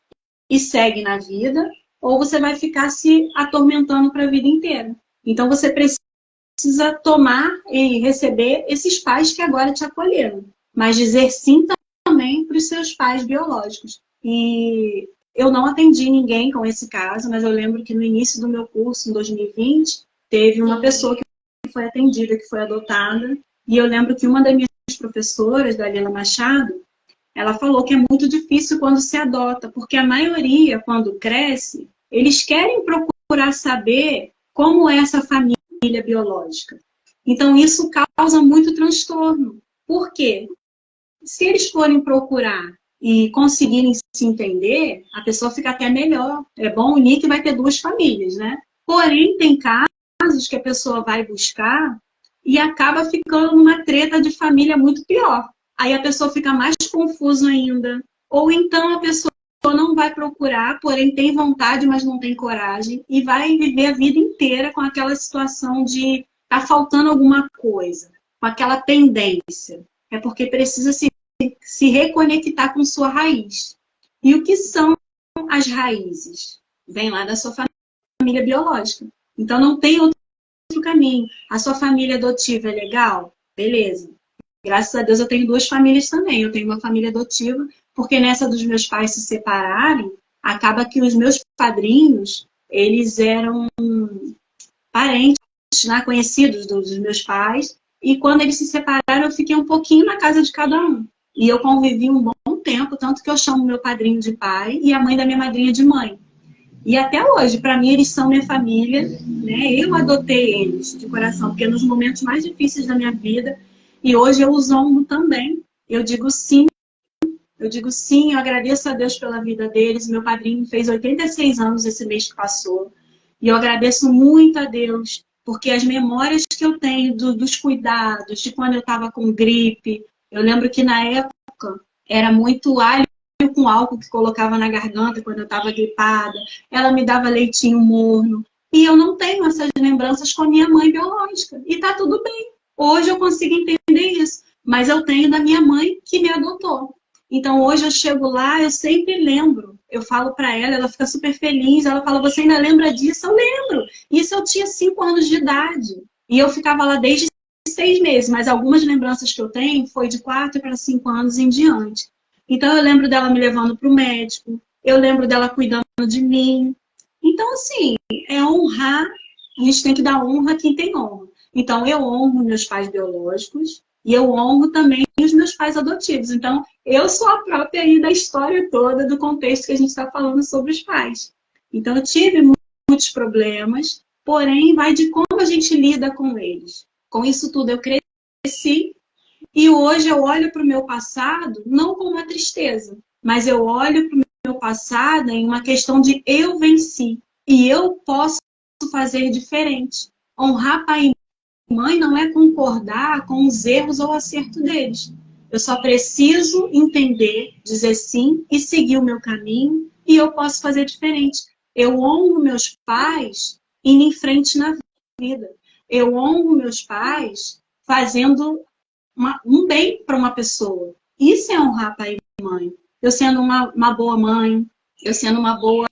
Speaker 2: e segue na vida, ou você vai ficar se atormentando para a vida inteira. Então, você precisa tomar e receber esses pais que agora te acolheram, mas dizer sim também para os seus pais biológicos. E eu não atendi ninguém com esse caso, mas eu lembro que no início do meu curso, em 2020, teve uma pessoa que foi atendida, que foi adotada, e eu lembro que uma das minhas professoras, Dalila Machado, ela falou que é muito difícil quando se adota, porque a maioria, quando cresce, eles querem procurar saber como é essa família biológica. Então, isso causa muito transtorno. Por quê? Se eles forem procurar e conseguirem se entender, a pessoa fica até melhor. É bom unir que vai ter duas famílias, né? Porém, tem casos que a pessoa vai buscar e acaba ficando numa treta de família muito pior. Aí a pessoa fica mais confusa ainda. Ou então a pessoa não vai procurar, porém tem vontade, mas não tem coragem, e vai viver a vida inteira com aquela situação de tá faltando alguma coisa, com aquela pendência. É porque precisa se reconectar com sua raiz. E o que são as raízes? Vem lá da sua família biológica. Então não tem outro caminho. A sua família adotiva é legal? Beleza. Graças a Deus eu tenho duas famílias também. Eu tenho uma família adotiva, porque nessa dos meus pais se separarem, acaba que os meus padrinhos, eles eram parentes, né, conhecidos dos meus pais, e quando eles se separaram, eu fiquei um pouquinho na casa de cada um. E eu convivi um bom tempo, tanto que eu chamo meu padrinho de pai e a mãe da minha madrinha de mãe. E até hoje, para mim, eles são minha família, né? Eu adotei eles de coração, porque nos momentos mais difíceis da minha vida, e hoje eu os honro também. Eu digo sim, eu agradeço a Deus pela vida deles. Meu padrinho fez 86 anos esse mês que passou. E eu agradeço muito a Deus, porque as memórias que eu tenho dos cuidados, de quando eu estava com gripe, eu lembro que na época era muito alho com álcool que colocava na garganta quando eu estava gripada. Ela me dava leitinho morno. E eu não tenho essas lembranças com a minha mãe biológica. E tá tudo bem. Hoje eu consigo entender isso. Mas eu tenho da minha mãe que me adotou. Então hoje eu chego lá, eu sempre lembro. Eu falo para ela, ela fica super feliz. Ela fala, você ainda lembra disso? Eu lembro. Isso eu tinha 5 anos de idade. E eu ficava lá desde 6 meses. Mas algumas lembranças que eu tenho foi de 4 para 5 anos em diante. Então eu lembro dela me levando para o médico. Eu lembro dela cuidando de mim. Então, assim, é honrar. A gente tem que dar honra a quem tem honra. Então, eu honro meus pais biológicos e eu honro também os meus pais adotivos. Então, eu sou a própria aí da história toda, do contexto que a gente está falando sobre os pais. Então, eu tive muitos problemas, porém, vai de como a gente lida com eles. Com isso tudo, eu cresci e hoje eu olho para o meu passado não com uma tristeza, mas eu olho para o meu passado em uma questão de eu venci e eu posso fazer diferente. Honrar pai e mãe não é concordar com os erros ou acerto deles. Eu só preciso entender, dizer sim e seguir o meu caminho e eu posso fazer diferente. Eu honro meus pais indo em frente na vida. Eu honro meus pais fazendo um bem para uma pessoa. Isso é honrar pai e mãe. Eu sendo uma boa mãe, eu sendo uma boa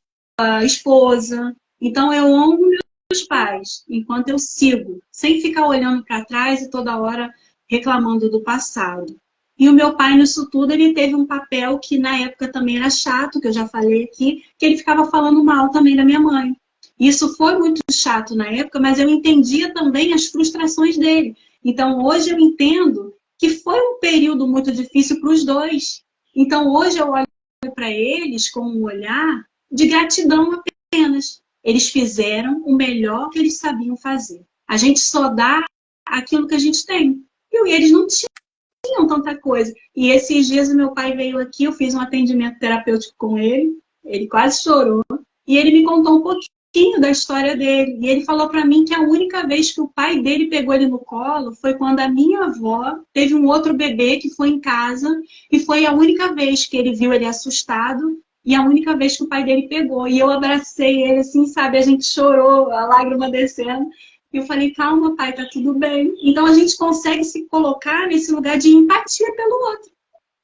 Speaker 2: esposa. Então eu honro meus pais enquanto eu sigo, sem ficar olhando para trás e toda hora reclamando do passado. E o meu pai, nisso tudo, ele teve um papel que na época também era chato, que eu já falei aqui, que ele ficava falando mal também da minha mãe. Isso foi muito chato na época, mas eu entendia também as frustrações dele. Então, hoje eu entendo que foi um período muito difícil para os dois. Então, hoje eu olho para eles com um olhar de gratidão apenas. Eles fizeram o melhor que eles sabiam fazer. A gente só dá aquilo que a gente tem. E eles não tinham tanta coisa. E esses dias o meu pai veio aqui, eu fiz um atendimento terapêutico com ele quase chorou, e ele me contou um pouquinho da história dele. E ele falou para mim que a única vez que o pai dele pegou ele no colo foi quando a minha avó teve um outro bebê que foi em casa, e foi a única vez que ele viu ele assustado, e a única vez que o pai dele pegou. E eu abracei ele assim, sabe, a gente chorou, a lágrima descendo. E eu falei, calma, pai, tá tudo bem. Então a gente consegue se colocar nesse lugar de empatia pelo outro.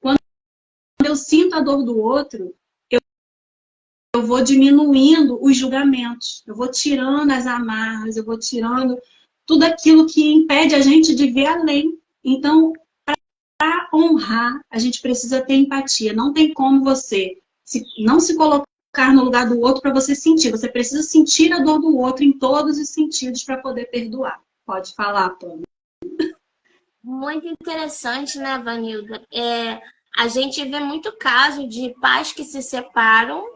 Speaker 2: Quando eu sinto a dor do outro, eu vou diminuindo os julgamentos, eu vou tirando as amarras, eu vou tirando tudo aquilo que impede a gente de ver além. Então, para honrar, a gente precisa ter empatia. Não tem como você não se colocar no lugar do outro para você sentir. Você precisa sentir a dor do outro em todos os sentidos para poder perdoar. Pode falar, Pâmela.
Speaker 1: Muito interessante, né, Vanilda? A gente vê muito caso de pais que se separam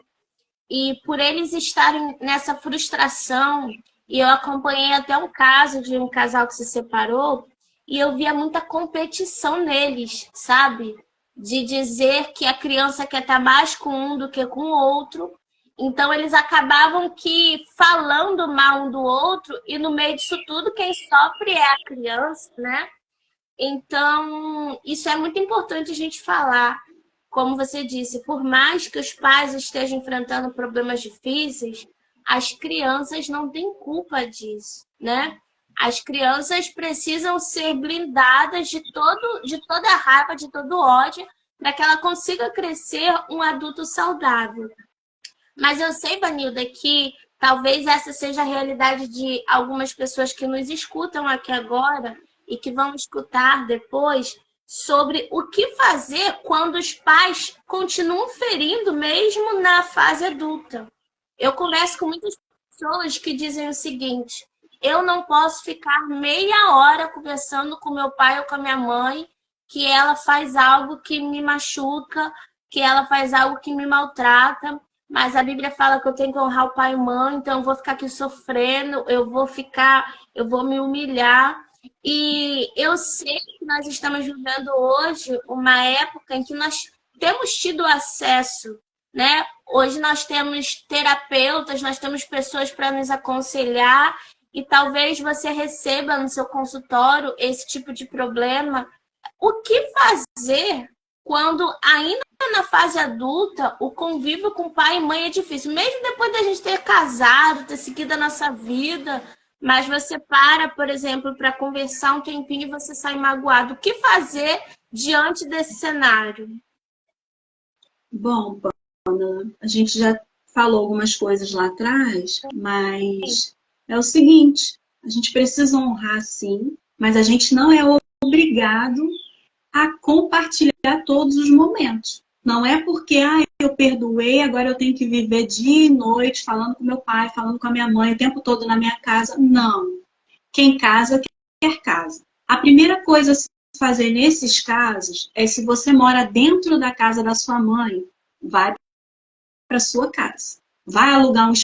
Speaker 1: e por eles estarem nessa frustração, e eu acompanhei até um caso de um casal que se separou, e eu via muita competição neles, sabe? De dizer que a criança quer estar mais com um do que com o outro. Então eles acabavam que falando mal um do outro, e no meio disso tudo quem sofre é a criança, né? Então, isso é muito importante a gente falar. Como você disse, por mais que os pais estejam enfrentando problemas difíceis, as crianças não têm culpa disso, né? As crianças precisam ser blindadas de toda a raiva, de todo ódio, para que ela consiga crescer um adulto saudável. Mas eu sei, Vanilda, que talvez essa seja a realidade de algumas pessoas que nos escutam aqui agora e que vão escutar depois, sobre o que fazer quando os pais continuam ferindo mesmo na fase adulta. Eu converso com muitas pessoas que dizem o seguinte: eu não posso ficar meia hora conversando com meu pai ou com a minha mãe que ela faz algo que me machuca, que ela faz algo que me maltrata, mas a Bíblia fala que eu tenho que honrar o pai e mãe, então eu vou ficar aqui sofrendo, eu vou me humilhar. E eu sei que nós estamos vivendo hoje uma época em que nós temos tido acesso, né? Hoje nós temos terapeutas, nós temos pessoas para nos aconselhar, e talvez você receba no seu consultório esse tipo de problema. O que fazer quando ainda na fase adulta o convívio com pai e mãe é difícil? Mesmo depois da gente ter casado, ter seguido a nossa vida, mas você para, por exemplo, para conversar um tempinho e você sai magoado. O que fazer diante desse cenário?
Speaker 2: Bom, Pâmela, a gente já falou algumas coisas lá atrás, mas é o seguinte, a gente precisa honrar sim, mas a gente não é obrigado a compartilhar todos os momentos. Não é porque eu perdoei, agora eu tenho que viver dia e noite falando com meu pai, falando com a minha mãe, o tempo todo na minha casa. Não. Quem casa, quer casa. A primeira coisa a se fazer nesses casos é, se você mora dentro da casa da sua mãe, vai para sua casa. Vai alugar um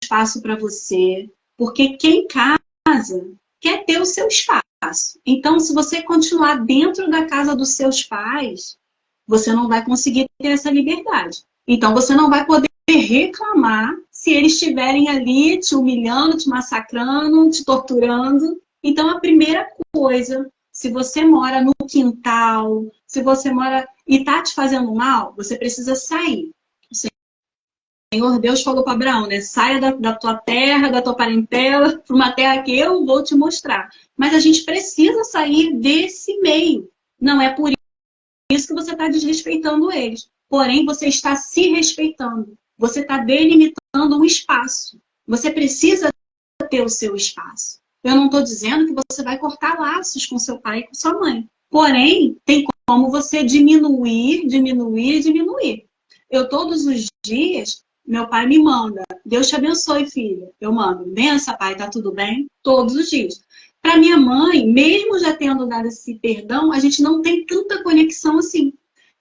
Speaker 2: espaço para você, porque quem casa quer ter o seu espaço. Então, se você continuar dentro da casa dos seus pais, você não vai conseguir ter essa liberdade. Então, você não vai poder reclamar se eles estiverem ali te humilhando, te massacrando, te torturando. Então, a primeira coisa, se você mora no quintal, se você mora e está te fazendo mal, você precisa sair. O Senhor Deus falou para Abraão, né? Saia da tua terra, da tua parentela, para uma terra que eu vou te mostrar. Mas a gente precisa sair desse meio. Não é por isso que você está desrespeitando eles. Porém, você está se respeitando. Você está delimitando um espaço. Você precisa ter o seu espaço. Eu não estou dizendo que você vai cortar laços com seu pai e com sua mãe. Porém, tem como você diminuir. Eu, todos os dias, meu pai me manda: Deus te abençoe, filha. Eu mando: benção, pai, tá tudo bem? Todos os dias. Para minha mãe, mesmo já tendo dado esse perdão, a gente não tem tanta conexão assim.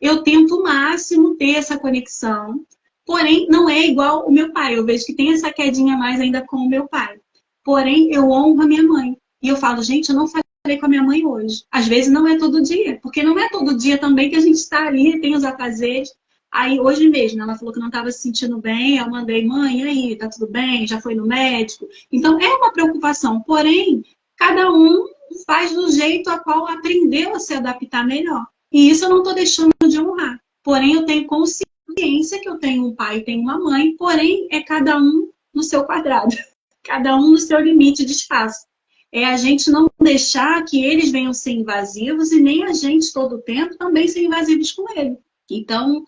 Speaker 2: eu tento o máximo ter essa conexão, porém não é igual o meu pai. Eu vejo que tem essa quedinha mais ainda com o meu pai. Porém, eu honro a minha mãe. E eu falo, gente, eu não falei com a minha mãe hoje. Às vezes não é todo dia, porque não é todo dia também que a gente está ali, tem os afazeres. Aí, hoje mesmo, ela falou que não estava se sentindo bem, eu mandei, mãe, e aí, tá tudo bem? Já foi no médico? Então, é uma preocupação. Porém, cada um faz do jeito a qual aprendeu a se adaptar melhor. E isso eu não estou deixando de honrar. Porém, eu tenho consciência que eu tenho um pai e tenho uma mãe, porém, é cada um no seu quadrado. Cada um no seu limite de espaço. É a gente não deixar que eles venham ser invasivos e nem a gente, todo o tempo, também ser invasivos com ele. Então,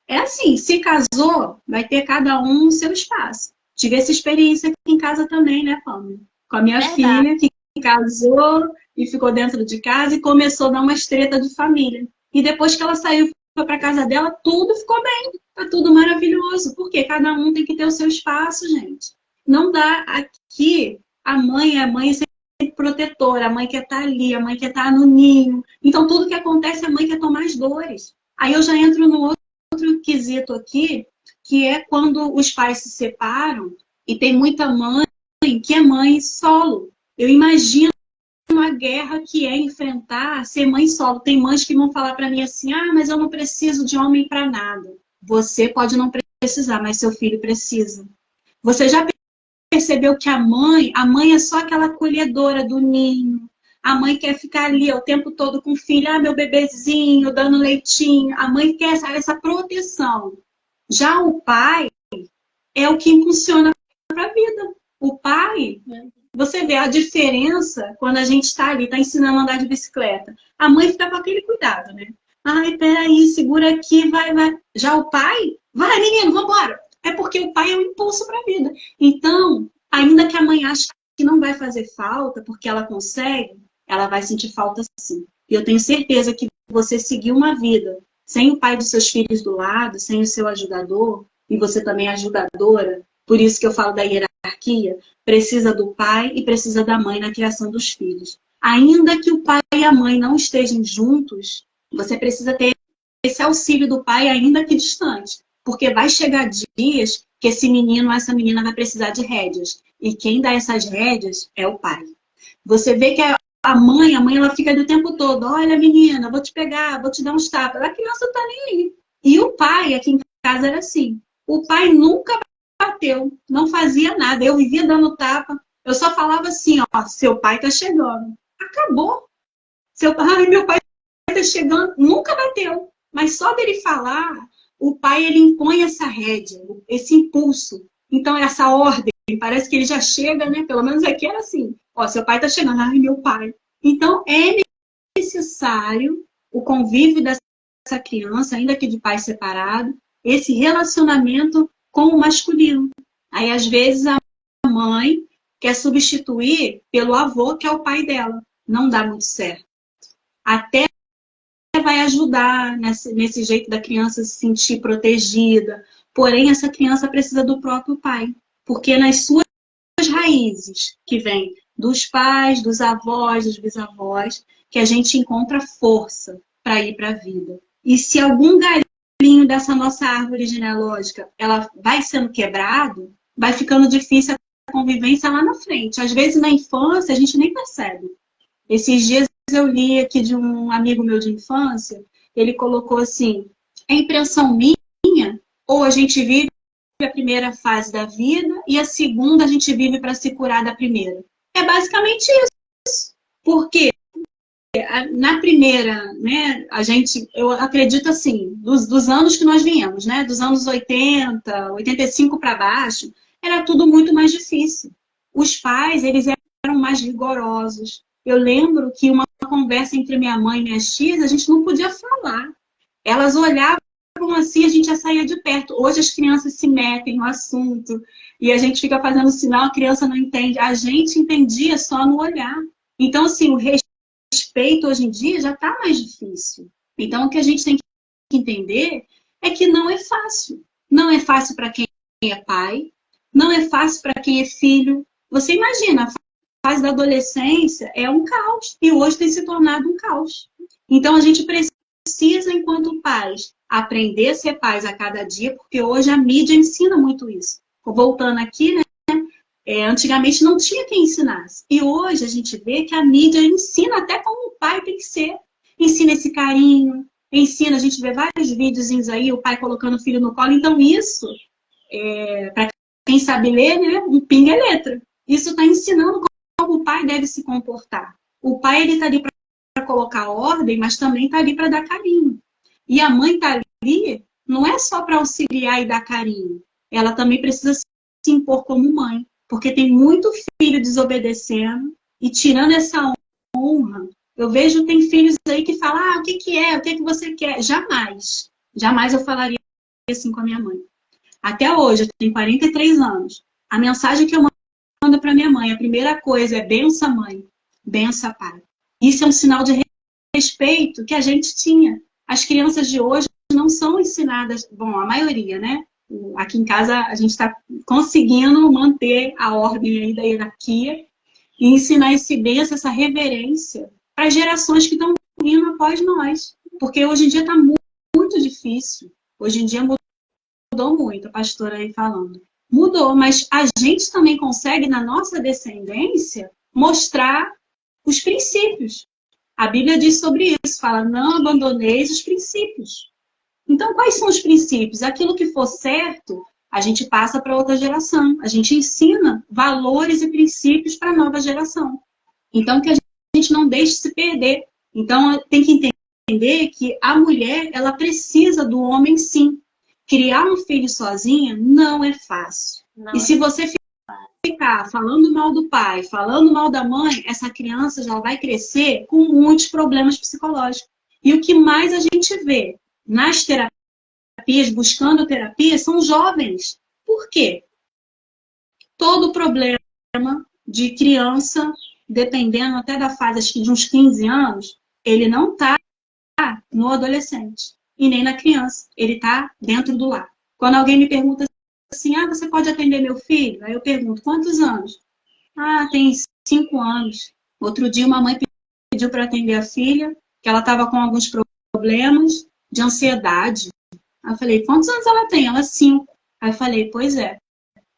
Speaker 2: é assim, se casou, vai ter cada um o seu espaço. Tive essa experiência aqui em casa também, né, Pamela? Com a minha
Speaker 1: Verdade.
Speaker 2: filha, que casou e ficou dentro de casa e começou a dar uma treta de família. E depois que ela saiu, foi para casa dela, tudo ficou bem. Tá tudo maravilhoso. Porque cada um tem que ter o seu espaço, gente. Não dá aqui, a mãe é sempre protetora, a mãe quer estar ali, a mãe quer estar no ninho. Então, tudo que acontece, a mãe quer tomar as dores. Aí eu já entro no outro quesito aqui, que é quando os pais se separam e tem muita mãe que é mãe solo. Eu imagino a guerra que é enfrentar ser mãe solo. Tem mães que vão falar para mim assim, ah, mas eu não preciso de homem para nada. Você pode não precisar, mas seu filho precisa. Você já percebeu que a mãe é só aquela acolhedora do ninho. A mãe quer ficar ali o tempo todo com o filho, ah, meu bebezinho, dando leitinho. A mãe quer essa proteção. Já o pai é o que impulsiona para a vida. O pai, você vê a diferença quando a gente está ali, está ensinando a andar de bicicleta. A mãe fica com aquele cuidado, né? Ai, peraí, segura aqui, vai, vai. Já o pai, vai, menino, vambora. É porque o pai é o impulso para a vida. Então, ainda que a mãe ache que não vai fazer falta, porque ela consegue, ela vai sentir falta sim. E eu tenho certeza que você seguir uma vida sem o pai dos seus filhos do lado, sem o seu ajudador, e você também é ajudadora, por isso que eu falo da hierarquia, precisa do pai e precisa da mãe na criação dos filhos. Ainda que o pai e a mãe não estejam juntos, você precisa ter esse auxílio do pai, ainda que distante. Porque vai chegar dias que esse menino ou essa menina vai precisar de rédeas. E quem dá essas rédeas é o pai. Você vê que a mãe ela fica ali o tempo todo, olha menina, vou te pegar, vou te dar uns tapas. A criança tá nem aí. E o pai, aqui em casa era assim. O pai nunca bateu, não fazia nada. Eu vivia dando tapa. Eu só falava assim, ó, seu pai tá chegando. Acabou. Ai, meu pai tá chegando. Nunca bateu. Mas só dele falar, o pai, ele impõe essa rédea, esse impulso. Então, essa ordem, parece que ele já chega, né? Pelo menos aqui era assim. Ó, seu pai tá chegando. Ai, meu pai. Então, é necessário o convívio dessa criança, ainda que de pai separado, esse relacionamento com o masculino. Aí, às vezes, a mãe quer substituir pelo avô, que é o pai dela. Não dá muito certo. Até vai ajudar nesse jeito da criança se sentir protegida. Porém, essa criança precisa do próprio pai. Porque nas suas raízes, que vêm dos pais, dos avós, dos bisavós, que a gente encontra força para ir para a vida. E se algum galhinho dessa nossa árvore genealógica ela vai sendo quebrado, vai ficando difícil a convivência lá na frente. Às vezes, na infância, a gente nem percebe. Esses dias eu li aqui de um amigo meu de infância, ele colocou assim, é impressão minha, ou a gente vive a primeira fase da vida e a segunda a gente vive para se curar da primeira. É basicamente isso. Porque na primeira, né, eu acredito assim, dos anos que nós viemos, né, dos anos 80, 85 para baixo, era tudo muito mais difícil. Os pais, eles eram mais rigorosos. Eu lembro que uma conversa entre minha mãe e minhas tias, a gente não podia falar. Elas olhavam assim, a gente já saía de perto. Hoje as crianças se metem no assunto e a gente fica fazendo sinal, a criança não entende. A gente entendia só no olhar. Então, assim, o respeito hoje em dia já está mais difícil. Então, o que a gente tem que entender é que não é fácil. Não é fácil para quem é pai, não é fácil para quem é filho. Você imagina, a fase da adolescência é um caos e hoje tem se tornado um caos. Então, a gente precisa precisa, enquanto pais, aprender a ser pais a cada dia, porque hoje a mídia ensina muito isso. Voltando aqui, né? Antigamente não tinha quem ensinasse. E hoje a gente vê que a mídia ensina até como o pai tem que ser. Ensina esse carinho, ensina, a gente vê vários videozinhos aí, o pai colocando o filho no colo. Então isso, para quem sabe ler, né? Um pinga é letra. Isso está ensinando como o pai deve se comportar. O pai, ele está ali para colocar ordem, mas também está ali para dar carinho. E a mãe está ali, não é só para auxiliar e dar carinho. Ela também precisa se impor como mãe. Porque tem muito filho desobedecendo e tirando essa honra. Eu vejo, tem filhos aí que falam, o que é? O que você quer? Jamais. Jamais eu falaria assim com a minha mãe. Até hoje, eu tenho 43 anos. A mensagem que eu mando para minha mãe, a primeira coisa é benção, mãe, benção, pai. Isso é um sinal de respeito que a gente tinha. As crianças de hoje não são ensinadas, bom, a maioria, né? Aqui em casa a gente está conseguindo manter a ordem aí da hierarquia e ensinar esse benção, essa reverência para as gerações que estão vindo após nós. Porque hoje em dia está muito difícil. Hoje em dia mudou muito, a pastora aí falando. Mudou, mas a gente também consegue, na nossa descendência, mostrar os princípios. A Bíblia diz sobre isso, fala, não abandoneis os princípios. Então, quais são os princípios? Aquilo que for certo, a gente passa para outra geração. A gente ensina valores e princípios para a nova geração. Então, que a gente não deixe se perder. Então, tem que entender que a mulher, ela precisa do homem, sim. Criar um filho sozinha não é fácil. E se você ficar falando mal do pai, falando mal da mãe, essa criança já vai crescer com muitos problemas psicológicos. E o que mais a gente vê nas terapias, buscando terapia, são jovens. Por quê? Todo problema de criança, dependendo até da fase acho que de uns 15 anos, ele não está no adolescente e nem na criança. Ele está dentro do lar. Quando alguém me pergunta assim, você pode atender meu filho? Aí eu pergunto, quantos anos? Tem 5 anos. Outro dia uma mãe pediu para atender a filha, que ela estava com alguns problemas de ansiedade. Aí eu falei, quantos anos ela tem? Ela, 5. Aí eu falei, pois é,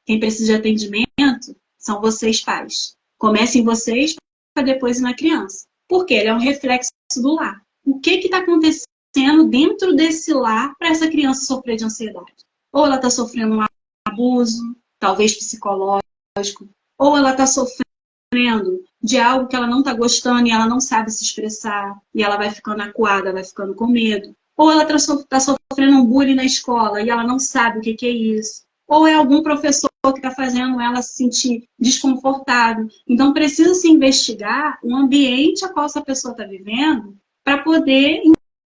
Speaker 2: quem precisa de atendimento são vocês pais. Comecem vocês para depois ir na criança. Porque ele é um reflexo do lar. O que está acontecendo dentro desse lar para essa criança sofrer de ansiedade? Ou ela está sofrendo um abuso, talvez psicológico, ou ela está sofrendo de algo que ela não está gostando e ela não sabe se expressar, e ela vai ficando acuada, vai ficando com medo. Ou ela está sofrendo um bullying na escola e ela não sabe o que é isso. Ou é algum professor que está fazendo ela se sentir desconfortável. Então, precisa se investigar o ambiente a qual essa pessoa está vivendo para poder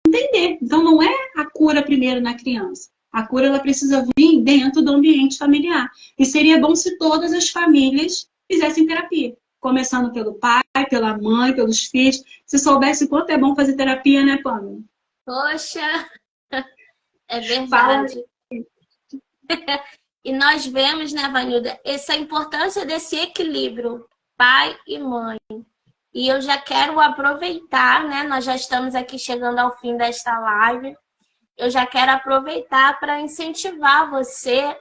Speaker 2: entender. Então, não é a cura primeiro na criança. A cura ela precisa vir dentro do ambiente familiar. E seria bom se todas as famílias fizessem terapia. Começando pelo pai, pela mãe, pelos filhos. Se soubesse quanto é bom fazer terapia, né, Pamela?
Speaker 1: Poxa, é
Speaker 2: Fala.
Speaker 1: verdade. E nós vemos, né, Vanilda, essa importância desse equilíbrio, pai e mãe. E eu já quero aproveitar, né, nós já estamos aqui chegando ao fim desta live, eu já quero aproveitar para incentivar você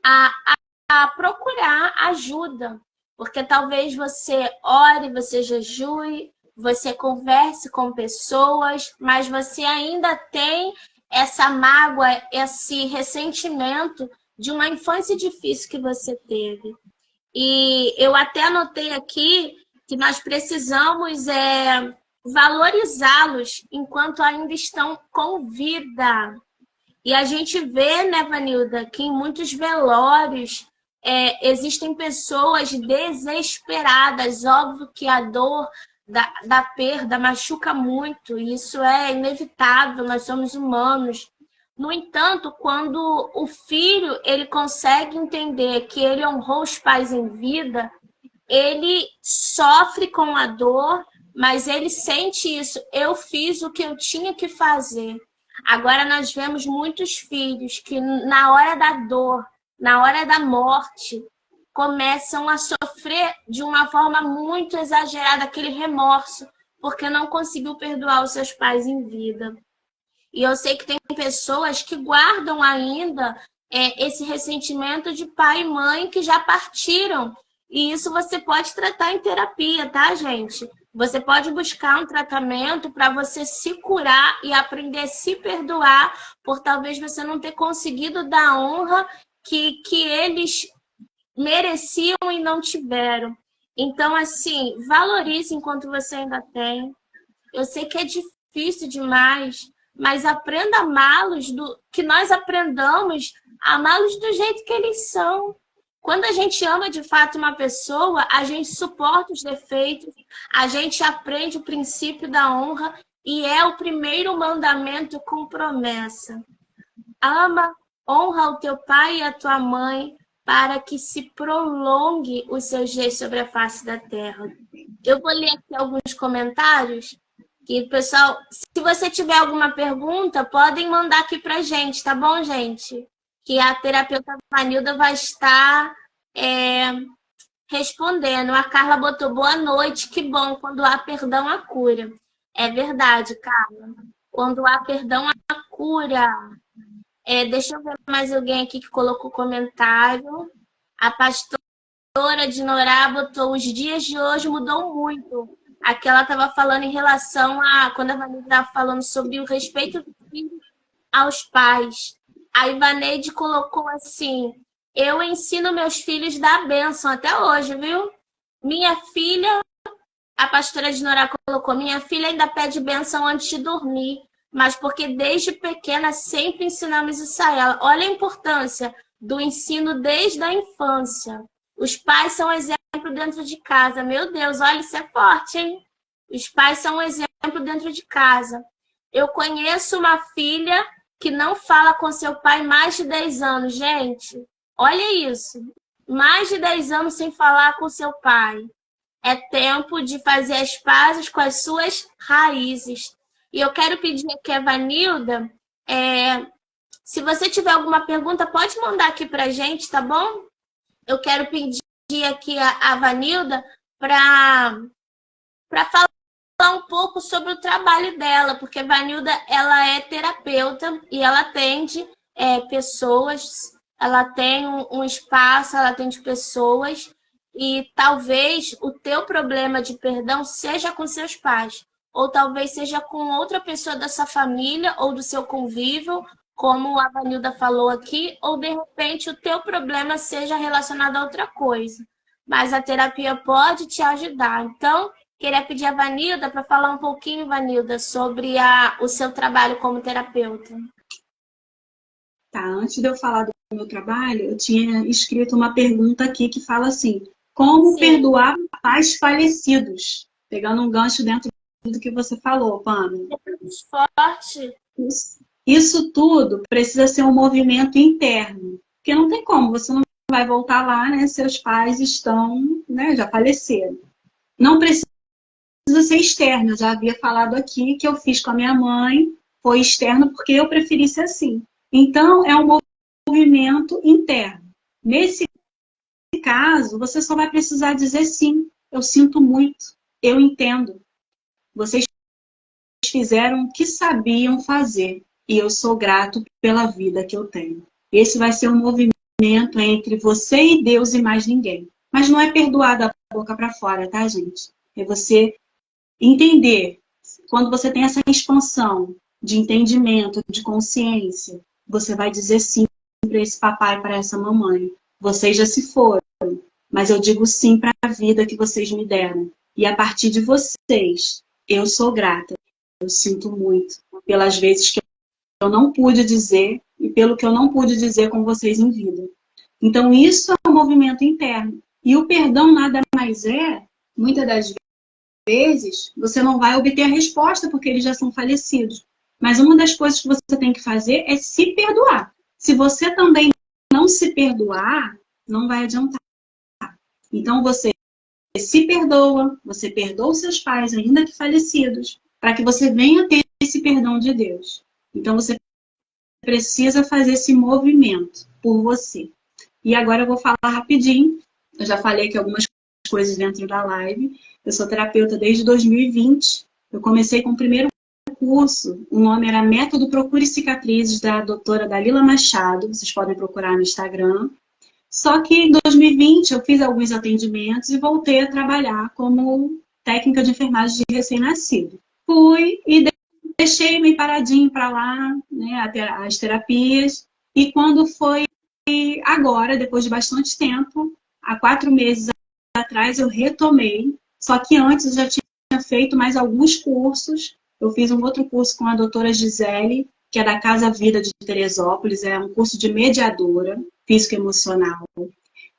Speaker 1: a procurar ajuda, porque talvez você ore, você jejue, você converse com pessoas, mas você ainda tem essa mágoa, esse ressentimento de uma infância difícil que você teve. E eu até anotei aqui que nós precisamos valorizá-los enquanto ainda estão com vida. E a gente vê, né, Vanilda, que em muitos velórios existem pessoas desesperadas. Óbvio que a dor da perda machuca muito, e isso é inevitável, nós somos humanos. No entanto, quando o filho ele consegue entender que ele honrou os pais em vida, ele sofre com a dor, mas ele sente isso. Eu fiz o que eu tinha que fazer. Agora nós vemos muitos filhos que na hora da dor, na hora da morte, começam a sofrer de uma forma muito exagerada aquele remorso, porque não conseguiu perdoar os seus pais em vida. E eu sei que tem pessoas que guardam ainda esse ressentimento de pai e mãe que já partiram. E isso você pode tratar em terapia, tá, gente? Você pode buscar um tratamento para você se curar e aprender a se perdoar por talvez você não ter conseguido dar a honra que eles mereciam e não tiveram. Então, assim, valorize enquanto você ainda tem. Eu sei que é difícil demais, mas aprenda a amá-los, que nós aprendamos a amá-los do jeito que eles são. Quando a gente ama de fato uma pessoa, a gente suporta os defeitos, a gente aprende o princípio da honra e é o primeiro mandamento com promessa. Ama, honra o teu pai e a tua mãe para que se prolongue os seus dias sobre a face da terra. Eu vou ler aqui alguns comentários. Que, pessoal, se você tiver alguma pergunta, podem mandar aqui pra gente, tá bom, gente? Que a terapeuta Vanilda vai estar respondendo. A Carla botou boa noite, que bom, quando há perdão, há cura. É verdade, Carla. Quando há perdão, há cura. Deixa eu ver mais alguém aqui que colocou comentário. A pastora de Norá botou: os dias de hoje mudou muito. Aqui ela estava falando em relação a... Quando a Vanessa estava falando sobre o respeito do filho aos pais. A Ivaneide colocou assim: eu ensino meus filhos a dar bênção até hoje, viu? Minha filha, a pastora de Norá colocou, minha filha ainda pede bênção antes de dormir, mas porque desde pequena sempre ensinamos isso a ela. Olha a importância do ensino desde a infância. Os pais são exemplo dentro de casa. Meu Deus, olha, isso é forte, hein? Os pais são um exemplo dentro de casa. Eu conheço uma filha que não fala com seu pai mais de 10 anos, gente. Olha isso. Mais de 10 anos sem falar com seu pai. É tempo de fazer as pazes com as suas raízes. E eu quero pedir aqui a Vanilda, se você tiver alguma pergunta, pode mandar aqui pra gente, tá bom? Eu quero pedir aqui a Vanilda para falar um pouco sobre o trabalho dela, porque a Vanilda, ela é terapeuta e ela atende pessoas, ela tem um espaço, ela atende pessoas, e talvez o teu problema de perdão seja com seus pais, ou talvez seja com outra pessoa da sua família ou do seu convívio, como a Vanilda falou aqui, ou de repente o teu problema seja relacionado a outra coisa. Mas a terapia pode te ajudar. Então, queria pedir a Vanilda para falar um pouquinho, Vanilda, sobre o seu trabalho como terapeuta.
Speaker 2: Tá, antes de eu falar do meu trabalho, eu tinha escrito uma pergunta aqui que fala assim: como
Speaker 1: Sim.
Speaker 2: perdoar pais falecidos? Pegando um gancho dentro do que você falou, Pamela.
Speaker 1: Forte.
Speaker 2: Isso tudo precisa ser um movimento interno, porque não tem como, você não vai voltar lá, né? Seus pais estão, né, já faleceram. Não precisa ser externo, eu já havia falado aqui que eu fiz com a minha mãe, foi externo porque eu preferi ser assim. Então, é um movimento interno. Nesse caso, você só vai precisar dizer sim, eu sinto muito, eu entendo. Vocês fizeram o que sabiam fazer e eu sou grato pela vida que eu tenho. Esse vai ser um movimento entre você e Deus e mais ninguém. Mas não é perdoar da boca para fora, tá, gente? É você entender. Quando você tem essa expansão de entendimento, de consciência, você vai dizer sim para esse papai, para essa mamãe. Vocês já se foram, mas eu digo sim para a vida que vocês me deram. E a partir de vocês, eu sou grata. Eu sinto muito pelas vezes que eu não pude dizer e pelo que eu não pude dizer com vocês em vida. Então, isso é um movimento interno. E o perdão nada mais muitas das vezes, você não vai obter a resposta porque eles já são falecidos. Mas uma das coisas que você tem que fazer é se perdoar. Se você também não se perdoar, não vai adiantar. Então, você se perdoa, você perdoa os seus pais, ainda que falecidos, para que você venha ter esse perdão de Deus. Então, você precisa fazer esse movimento por você. E agora eu vou falar rapidinho. Eu já falei aqui algumas coisas dentro da live. Eu sou terapeuta desde 2020. Eu comecei com o primeiro curso, o nome era Método Procure Cicatrizes, da doutora Dalila Machado, vocês podem procurar no Instagram. Só que em 2020 eu fiz alguns atendimentos e voltei a trabalhar como técnica de enfermagem de recém-nascido. Fui e deixei meio paradinho para lá, né, as terapias, e quando foi agora, depois de bastante tempo, há 4 meses atrás, eu retomei, só que antes eu já tinha feito mais alguns cursos. Eu fiz um outro curso com a doutora Gisele, que é da Casa Vida de Teresópolis, é um curso de mediadora físico-emocional.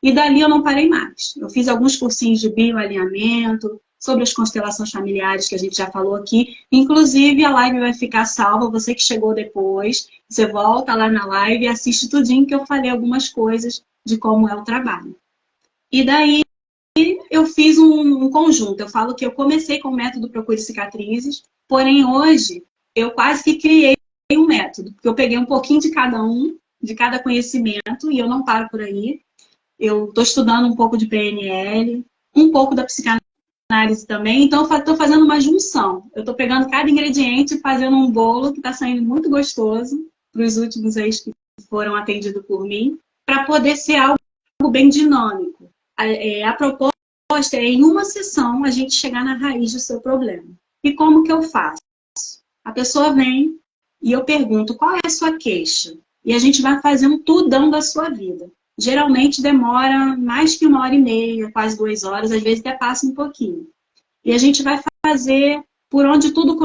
Speaker 2: E dali eu não parei mais. Eu fiz alguns cursinhos de bioalinhamento, sobre as constelações familiares que a gente já falou aqui. Inclusive, a live vai ficar salva, você que chegou depois, você volta lá na live e assiste tudinho que eu falei algumas coisas de como é o trabalho. E daí eu fiz um conjunto. Eu falo que eu comecei com o método Procure Cicatrizes, porém hoje eu quase que criei um método, porque eu peguei um pouquinho de cada um, de cada conhecimento, e eu não paro por aí. Eu estou estudando um pouco de PNL, um pouco da psicanálise também, então eu estou fazendo uma junção. Eu estou pegando cada ingrediente e fazendo um bolo que está saindo muito gostoso para os últimos ex que foram atendidos por mim, para poder ser algo bem dinâmico. A proposta é, em uma sessão, a gente chegar na raiz do seu problema. E como que eu faço? A pessoa vem e eu pergunto, qual é a sua queixa? E a gente vai fazer um tudão da sua vida. Geralmente demora mais que 1h30, quase 2 horas, às vezes até passa um pouquinho. E a gente vai fazer por onde tudo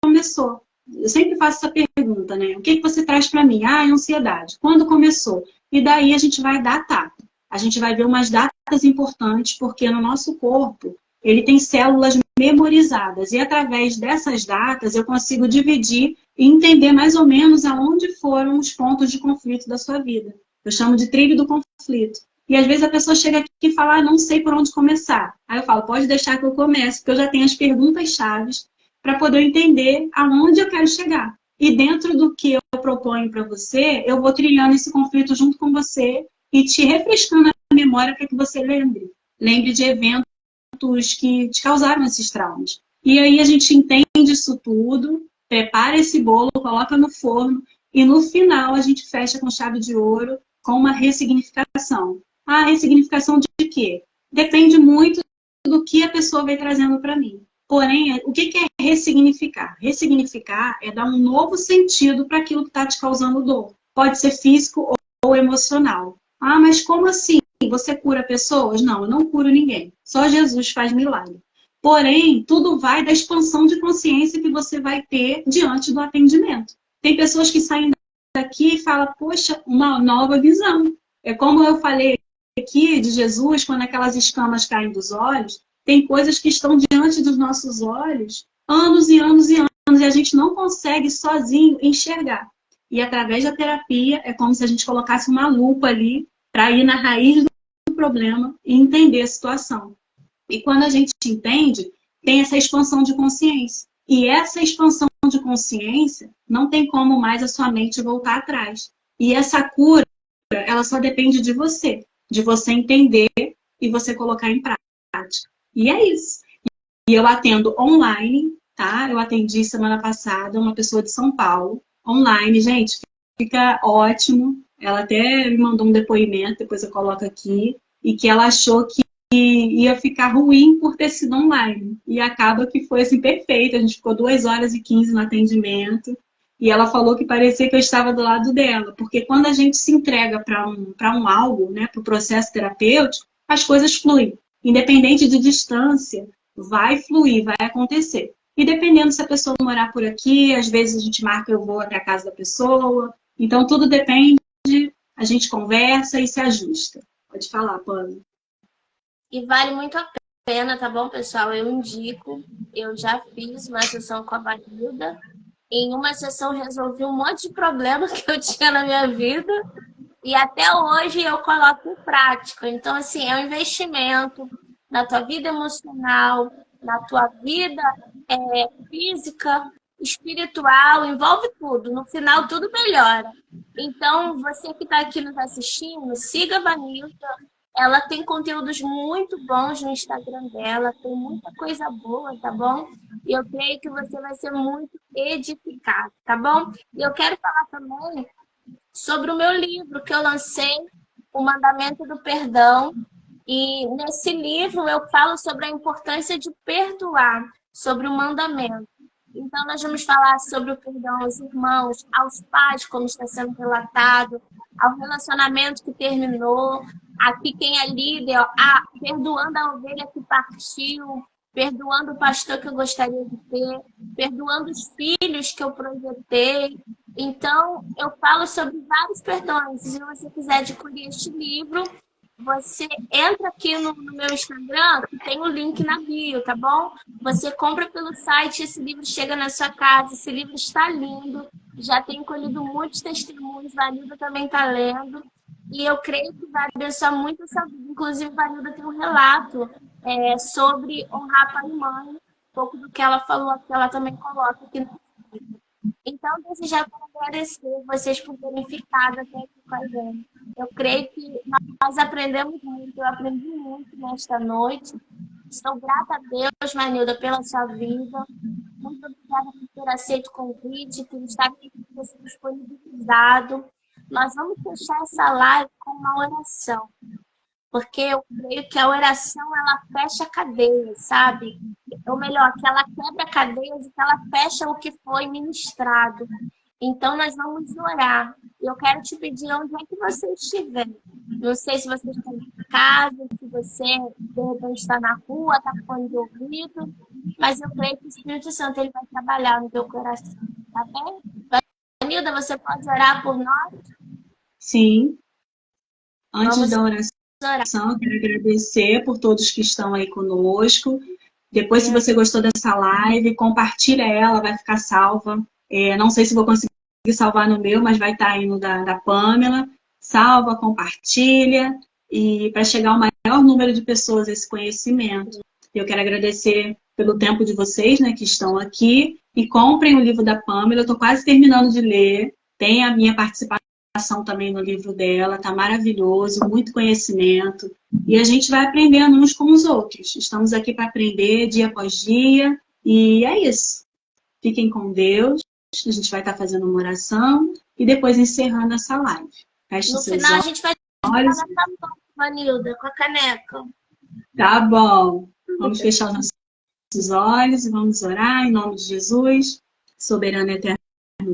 Speaker 2: começou. Eu sempre faço essa pergunta, né? O que você traz para mim? Ah, é ansiedade. Quando começou? E daí a gente vai datar. A gente vai ver umas datas importantes, porque no nosso corpo ele tem células memorizadas. E através dessas datas eu consigo dividir e entender mais ou menos aonde foram os pontos de conflito da sua vida. Eu chamo de trilho do conflito. E às vezes a pessoa chega aqui e fala, não sei por onde começar. Aí eu falo, pode deixar que eu comece, porque eu já tenho as perguntas-chaves para poder entender aonde eu quero chegar. E dentro do que eu proponho para você, eu vou trilhando esse conflito junto com você e te refrescando a memória para que você lembre. Lembre de eventos que te causaram esses traumas. E aí a gente entende isso tudo, prepara esse bolo, coloca no forno e no final a gente fecha com chave de ouro com uma ressignificação. Ah, ressignificação de quê? Depende muito do que a pessoa vem trazendo para mim. Porém, o que é ressignificar? Ressignificar é dar um novo sentido para aquilo que está te causando dor. Pode ser físico ou emocional. Ah, mas como assim? Você cura pessoas? Não, eu não curo ninguém. Só Jesus faz milagre. Porém, tudo vai da expansão de consciência que você vai ter diante do atendimento. Tem pessoas que saem daqui e falam, poxa, uma nova visão. É como eu falei aqui de Jesus, quando aquelas escamas caem dos olhos, tem coisas que estão diante dos nossos olhos anos e anos e anos, e a gente não consegue sozinho enxergar. E através da terapia, é como se a gente colocasse uma lupa ali para ir na raiz do problema e entender a situação. E quando a gente entende, tem essa expansão de consciência. E essa expansão de consciência não tem como mais a sua mente voltar atrás. E essa cura, ela só depende de você entender e você colocar em prática. E é isso. E eu atendo online, tá? Eu atendi semana passada uma pessoa de São Paulo, online, gente, fica ótimo. Ela até me mandou um depoimento, depois eu coloco aqui, e que ela achou que ia ficar ruim por ter sido online. E acaba que foi assim perfeito. A gente ficou 2h15 no atendimento. E ela falou que parecia que eu estava do lado dela. Porque quando a gente se entrega para um algo, né, para o processo terapêutico, as coisas fluem. Independente de distância, vai fluir, vai acontecer. E dependendo se a pessoa morar por aqui, às vezes a gente marca, eu vou até a casa da pessoa. Então tudo depende, a gente conversa e se ajusta. Pode falar, Pana.
Speaker 1: E vale muito a pena, tá bom, pessoal? Eu indico. Eu já fiz uma sessão com a Vanilda. Em uma sessão resolvi um monte de problema que eu tinha na minha vida. E até hoje eu coloco em prática. Então, assim, é um investimento na tua vida emocional, na tua vida física, espiritual, envolve tudo. No final, tudo melhora. Então, você que está aqui nos assistindo, siga a Vanilda. Ela tem conteúdos muito bons no Instagram dela, tem muita coisa boa, tá bom? E eu creio que você vai ser muito edificado, tá bom? E eu quero falar também sobre o meu livro que eu lancei, O Mandamento do Perdão. E nesse livro eu falo sobre a importância de perdoar, sobre o mandamento. Então, nós vamos falar sobre o perdão aos irmãos, aos pais, como está sendo relatado, ao relacionamento que terminou, aqui quem é líder, ó, perdoando a ovelha que partiu, perdoando o pastor que eu gostaria de ter, perdoando os filhos que eu projetei. Então, eu falo sobre vários perdões. Se você quiser adquirir este livro, você entra aqui no meu Instagram, que tem o link na bio, tá bom? Você compra pelo site, esse livro chega na sua casa, esse livro está lindo, já tenho colhido muitos testemunhos, Vanilda também está lendo, e eu creio que vai abençoar muito essa vida. Inclusive, Vanilda tem um relato sobre honrar pai e mãe, um pouco do que ela falou, que ela também coloca aqui no vídeo. Então, desde já quero agradecer vocês por terem ficado até aqui com a gente. Eu creio que nós aprendemos muito, eu aprendi muito nesta noite. Estou grata a Deus, Manilda, pela sua vida. Muito obrigada por ter aceito o convite, por estar aqui, por ter se disponibilizado. Nós vamos fechar essa live com uma oração, porque eu creio que a oração, ela fecha cadeias, sabe? Ou melhor, que ela quebra cadeias e que ela fecha o que foi ministrado. Então, nós vamos orar. Eu quero te pedir onde é que você estiver. Não sei se você está em casa, se você, de repente, está na rua, está com fone de ouvido, mas eu creio que o Espírito Santo ele vai trabalhar no teu coração, tá bem? Vanilda, você pode orar por nós?
Speaker 2: Sim. Antes
Speaker 1: Vamos
Speaker 2: da
Speaker 1: orar.
Speaker 2: oração, eu quero agradecer por todos que estão aí conosco. Depois, se você gostou dessa live, compartilha ela, vai ficar salva. Não sei se vou conseguir salvar no meu, mas vai estar aí no da Pamela. Salva, compartilha, e para chegar ao maior número de pessoas esse conhecimento. Eu quero agradecer pelo tempo de vocês, né, que estão aqui, e comprem o livro da Pamela. Eu estou quase terminando de ler. Tem a minha participação também no livro dela, tá maravilhoso, muito conhecimento. E a gente vai aprendendo uns com os outros. Estamos aqui para aprender dia após dia. E é isso. Fiquem com Deus. A gente vai estar fazendo uma oração e depois encerrando essa live. Feche
Speaker 1: No
Speaker 2: seus
Speaker 1: final, a gente vai
Speaker 2: olhos.
Speaker 1: falar com a Vanilda, com a caneca.
Speaker 2: Tá bom. Vamos fechar os nossos olhos e vamos orar em nome de Jesus. Soberano e eterno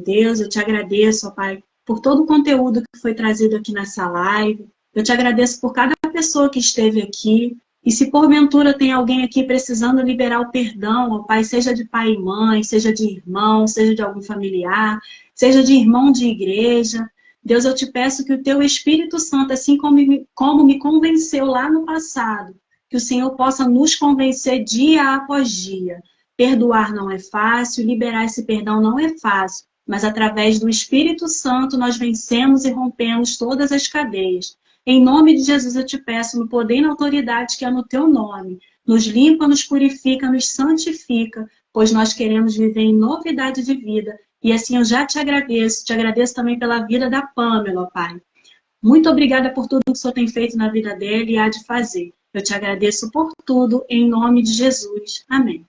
Speaker 2: Deus, eu te agradeço, ó Pai, por todo o conteúdo que foi trazido aqui nessa live. Eu te agradeço por cada pessoa que esteve aqui. E se porventura tem alguém aqui precisando liberar o perdão, ó Pai, seja de pai e mãe, seja de irmão, seja de algum familiar, seja de irmão de igreja, Deus, eu te peço que o teu Espírito Santo, assim como me convenceu lá no passado, que o Senhor possa nos convencer dia após dia. Perdoar não é fácil, liberar esse perdão não é fácil, mas através do Espírito Santo nós vencemos e rompemos todas as cadeias. Em nome de Jesus eu te peço, no poder e na autoridade que é no teu nome, nos limpa, nos purifica, nos santifica, pois nós queremos viver em novidade de vida. E assim eu já te agradeço também pela vida da Pamela, Pai. Muito obrigada por tudo que o Senhor tem feito na vida dela e há de fazer. Eu te agradeço por tudo, em nome de Jesus. Amém.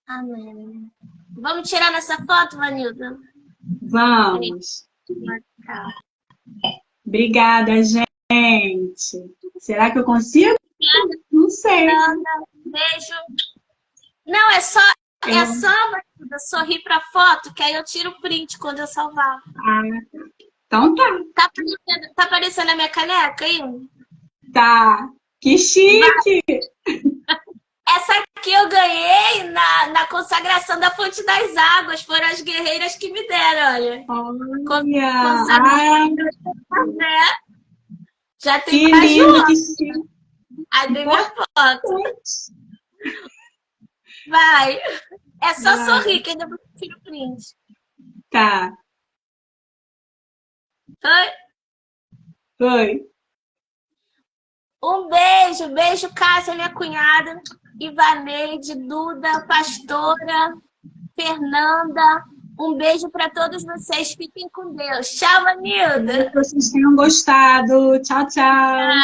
Speaker 1: Amém. Vamos tirar nessa foto, Vanilda?
Speaker 2: Vamos. Obrigada, gente. Será que eu consigo? Não sei.
Speaker 1: Não. Beijo. Não, é só, Vanilda, sorrir pra foto, que aí eu tiro o print quando eu salvar.
Speaker 2: Então tá.
Speaker 1: Tá aparecendo a minha caneca aí?
Speaker 2: Tá. Que chique!
Speaker 1: Essa aqui eu ganhei na consagração da Fonte das Águas. Foram as guerreiras que me deram, olha.
Speaker 2: Olha!
Speaker 1: Já tem
Speaker 2: que
Speaker 1: mais
Speaker 2: lindo, que chique.
Speaker 1: Aí tem minha foto. Vai. É só sorrir, que ainda vou tirar o print.
Speaker 2: Tá. Oi.
Speaker 1: Um beijo, Cássia, minha cunhada, Ivaneide, Duda, Pastora, Fernanda. Um beijo para todos vocês. Fiquem com Deus. Tchau, Vanilda.
Speaker 2: Espero que vocês tenham gostado. Tchau, tchau.